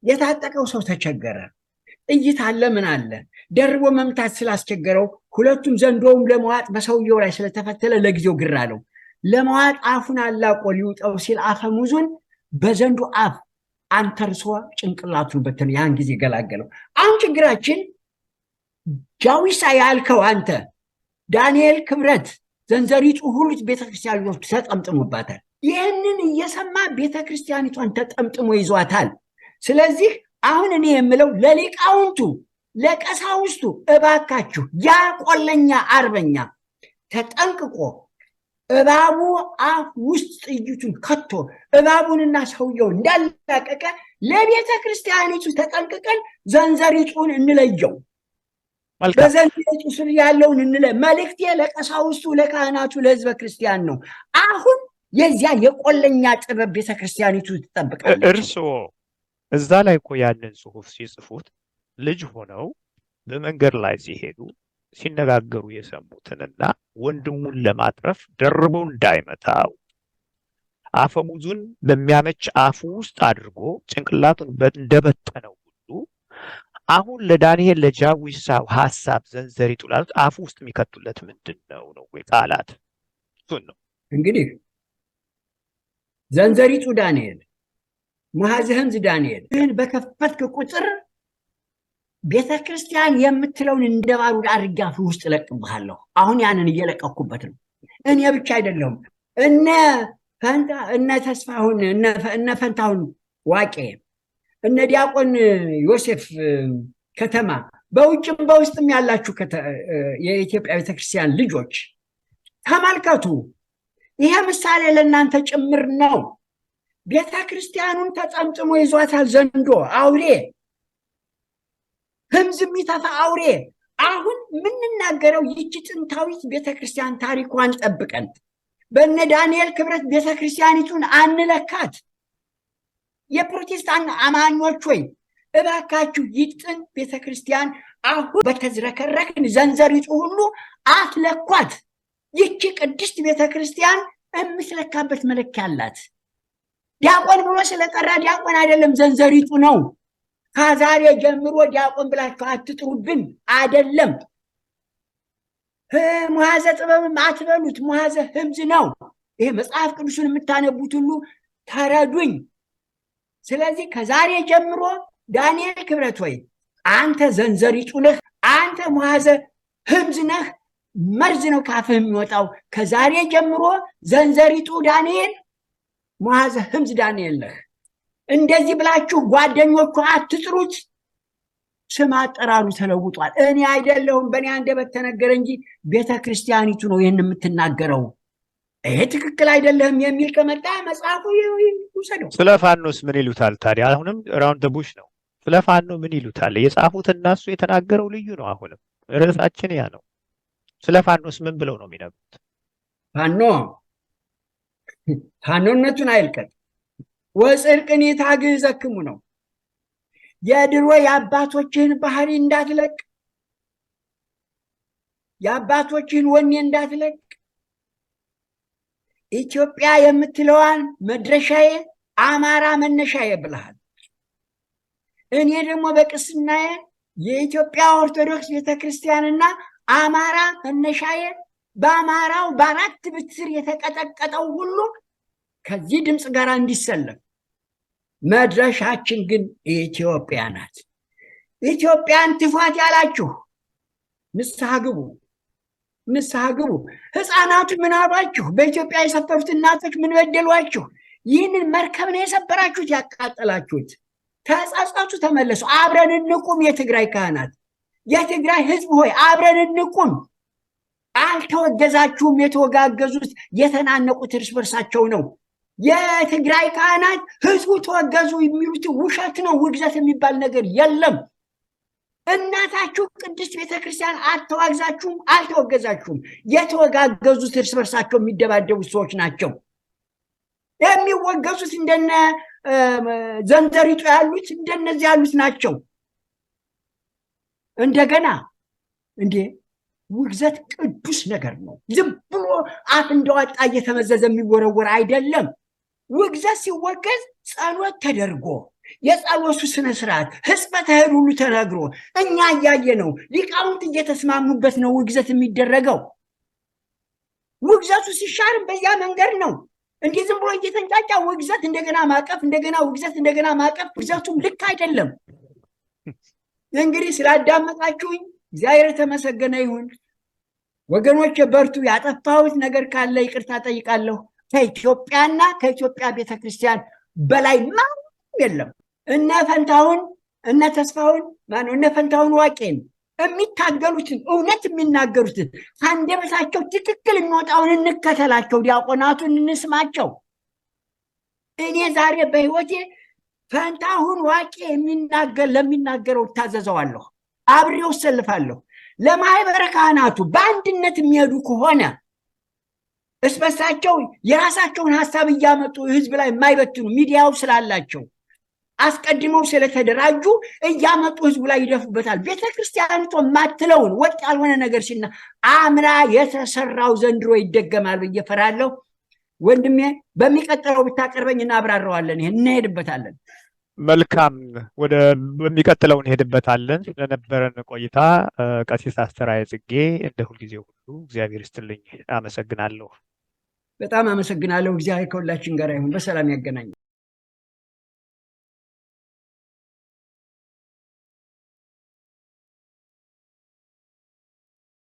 የታጠቀው ሰው ተቸገረ። ጥይት አለ ምን አለ ደርቦ መምታት ስላስቸገረው ሁለቱም ዘንዶውም ለመዋጥ በሰውየው ላይ ስለተፈተለ ለጊዜው ግር አለው። ለመዋጥ አፉን አላቆ ሊውጠው ሲል አፈሙዙን በዘንዶ አፍ አንተርሶ ጭንቅላቱን በተነ። ያን ጊዜ ገላገለው። አሁን ችግራችን ጃዊሳ ያልከው አንተ ዳንኤል ክብረት ዘንዘሪጡ ሁሉ ቤተክርስቲያኒቱ ተጠምጥሞባታል። ይህንን እየሰማ ቤተክርስቲያኒቷን ተጠምጥሞ ይዟታል። ስለዚህ አሁን እኔ የምለው ለሊቃውንቱ ለቀሳውስቱ እባካችሁ ያ ቆለኛ አርበኛ ተጠንቅቆ እባቡ አፍ ውስጥ ጥይቱን ከቶ እባቡንና ሰውየው እንዳላቀቀ ለቤተ ክርስቲያኒቱ ተጠንቅቀን ዘንዘሪጡን እንለየው። በዘንዘሪጡ ስር ያለውን መልእክቴ ለቀሳውስቱ፣ ለካህናቱ፣ ለህዝበ ክርስቲያን ነው። አሁን የዚያ የቆለኛ ጥበብ ቤተ ክርስቲያኒቱ ትጠብቃለች።
እርስዎ እዛ ላይ እኮ ያንን ጽሑፍ ሲጽፉት ልጅ ሆነው በመንገድ ላይ ሲሄዱ ሲነጋገሩ የሰሙትንና ወንድሙን ለማጥረፍ ደርበው እንዳይመታው አፈሙዙን በሚያመች አፉ ውስጥ አድርጎ ጭንቅላቱን እንደበጠነው ሁሉ አሁን ለዳንኤል ለጃዊሳው ሐሳብ ዘንዘሪጡ ላሉት አፉ ውስጥ የሚከቱለት ምንድን ነው ወይ ቃላት? እሱን ነው
እንግዲህ ዘንዘሪጡ ዳንኤል ሙሐዘ ህምዝ ዳንኤል ግን በከፈትክ ቁጥር ቤተክርስቲያን የምትለውን እንደባሩድ አድርጌ አፍ ውስጥ እለቅብሃለሁ። አሁን ያንን እየለቀኩበት ነው። እኔ ብቻ አይደለሁም እነ ተስፋሁን እነ ፈንታሁን ዋቄ እነ ዲያቆን ዮሴፍ ከተማ በውጭም በውስጥም ያላችሁ የኢትዮጵያ ቤተክርስቲያን ልጆች ተመልከቱ። ይሄ ምሳሌ ለእናንተ ጭምር ነው። ቤተክርስቲያኑን ተጠምጥሞ ይዟታል ዘንዶ አውሬ፣ ህምዝ የሚተፋ አውሬ። አሁን የምንናገረው ይህች ጥንታዊት ቤተክርስቲያን ታሪኳን ጠብቀን በእነ ዳንኤል ክብረት ቤተክርስቲያኒቱን አንለካት። የፕሮቴስታንት አማኞች ወይ እባካችሁ ይጥን ቤተክርስቲያን አሁን በተዝረከረክን ዘንዘሪጡ ሁሉ አትለኳት። ይቺ ቅድስት ቤተክርስቲያን የምትለካበት መለኪያ አላት። ዲያቆን ብሎ ስለጠራ ዲያቆን አይደለም ዘንዘሪጡ ነው። ከዛሬ ጀምሮ ዲያቆን ብላችሁ አትጥሩብን አይደለም። ሙሐዘ ጥበብም አትበሉት፣ ሙሐዘ ህምዝ ነው። ይሄ መጽሐፍ ቅዱስን የምታነቡት ሁሉ ተረዱኝ። ስለዚህ ከዛሬ ጀምሮ ዳንኤል ክብረት ወይ አንተ ዘንዘሪጡ ነህ፣ አንተ ሙሐዘ ህምዝ ነህ። መርዝ ነው ካፍህ የሚወጣው። ከዛሬ ጀምሮ ዘንዘሪጡ ዳንኤል ሙዓዘ ህምዝ ዳንኤል ነህ። እንደዚህ ብላችሁ ጓደኞቹ አትጥሩት። ስም አጠራሩ ተለውጧል። እኔ አይደለሁም በእኔ አንደበት ተነገረ እንጂ ቤተክርስቲያኒቱ ነው ይህን የምትናገረው። ይሄ ትክክል አይደለም የሚል ከመጣ መጽሐፉ ይውሰደው።
ስለ ፋኖስ ምን ይሉታል ታዲያ? አሁንም ራውንድ ቡሽ ነው። ስለ ፋኖ ምን ይሉታል? የጻፉት እነሱ የተናገረው ልዩ ነው። አሁንም ርዕሳችን ያ ነው። ስለ ፋኖስ ምን ብለው ነው የሚነግሩት?
ፋኖነቱን አይልቀጥ ወጽድቅን ታግዘክሙ ነው። የድሮ የአባቶችህን ባህሪ እንዳትለቅ፣ የአባቶችህን ወኔ እንዳትለቅ። ኢትዮጵያ የምትለዋን መድረሻዬ አማራ መነሻዬ ብለሃል። እኔ ደግሞ በቅስናዬ የኢትዮጵያ ኦርቶዶክስ ቤተክርስቲያንና አማራ መነሻዬ፣ በአማራው በአራት ብትር የተቀጠቀጠው ሁሉ ከዚህ ድምፅ ጋር እንዲሰለፍ፣ መድረሻችን ግን ኢትዮጵያ ናት። ኢትዮጵያን ትፏት ያላችሁ ንስሐ ግቡ፣ ንስሐ ግቡ። ህፃናቱ ምን አሏችሁ? በኢትዮጵያ የሰፈሩት እናቶች ምን በደሏችሁ? ይህንን መርከብ ነው የሰበራችሁት፣ ያቃጠላችሁት። ተጸጸቱ፣ ተመለሱ። አብረን እንቁም። የትግራይ ካህናት፣ የትግራይ ህዝብ ሆይ አብረን እንቁም። አልተወገዛችሁም። የተወጋገዙት የተናነቁት እርስ በርሳቸው ነው። የትግራይ ካህናት ህዝቡ ተወገዙ የሚሉት ውሸት ነው። ውግዘት የሚባል ነገር የለም። እናታችሁ ቅድስት ቤተክርስቲያን አልተዋግዛችሁም፣ አልተወገዛችሁም። የተወጋገዙት እርስ በርሳቸው የሚደባደቡት ሰዎች ናቸው። የሚወገዙት እንደነ ዘንዘሪጡ ያሉት እንደነዚህ ያሉት ናቸው። እንደገና ውግዘት ቅዱስ ነገር ነው። ዝም ብሎ አፍ እንደዋጣ እየተመዘዘ የሚወረወር አይደለም። ውግዘት ሲወገዝ ጸሎት ተደርጎ የጸሎቱ ስነ ስርዓት ሕጽበተ እህል ሁሉ ተነግሮ እኛ እያየ ነው። ሊቃውንት እየተስማሙበት ነው ውግዘት የሚደረገው። ውግዘቱ ሲሻርም በዚያ መንገድ ነው። እንዲህ ዝም ብሎ እየተንጫጫ ውግዘት እንደገና ማቀፍ፣ እንደገና ውግዘት እንደገና ማቀፍ፣ ውግዘቱም ልክ አይደለም። እንግዲህ ስላዳመጣችሁኝ እግዚአብሔር የተመሰገነ ይሁን። ወገኖች በርቱ። ያጠፋሁት ነገር ካለ ይቅርታ ጠይቃለሁ። ከኢትዮጵያና ከኢትዮጵያ ቤተክርስቲያን በላይ ማንም የለም። እነ ፈንታሁን እነ ተስፋሁን እነ ፈንታሁን ዋቄን የሚታገሉትን እውነት የሚናገሩትን ከአንደበታቸው ትክክል የሚወጣውን እንከተላቸው። ዲያቆናቱን እንስማቸው። እኔ ዛሬ በህይወቴ ፈንታሁን ዋቄ ለሚናገረው እታዘዘዋለሁ፣ አብሬው እሰልፋለሁ። ለማህበረ ካህናቱ በአንድነት የሚሄዱ ከሆነ እስበሳቸው የራሳቸውን ሀሳብ እያመጡ ህዝብ ላይ የማይበትኑ ሚዲያው ስላላቸው አስቀድመው ስለተደራጁ እያመጡ ህዝቡ ላይ ይደፉበታል። ቤተክርስቲያኒቱ የማትለውን ወጥ ያልሆነ ነገር ሲና አምና የተሰራው ዘንድሮ ይደገማል ብዬ እፈራለሁ። ወንድሜ በሚቀጥለው ብታቀርበኝ እናብራራዋለን። ይሄን እንሄድበታለን።
መልካም፣ በሚቀጥለው እንሄድበታለን። ስለነበረን ቆይታ ቀሲስ አስተርአየ ጽጌ እንደ ሁልጊዜው ሁሉ እግዚአብሔር ይስጥልኝ። አመሰግናለሁ።
በጣም አመሰግናለሁ። እግዚአብሔር ከሁላችን ጋር ይሁን። በሰላም ያገናኝ።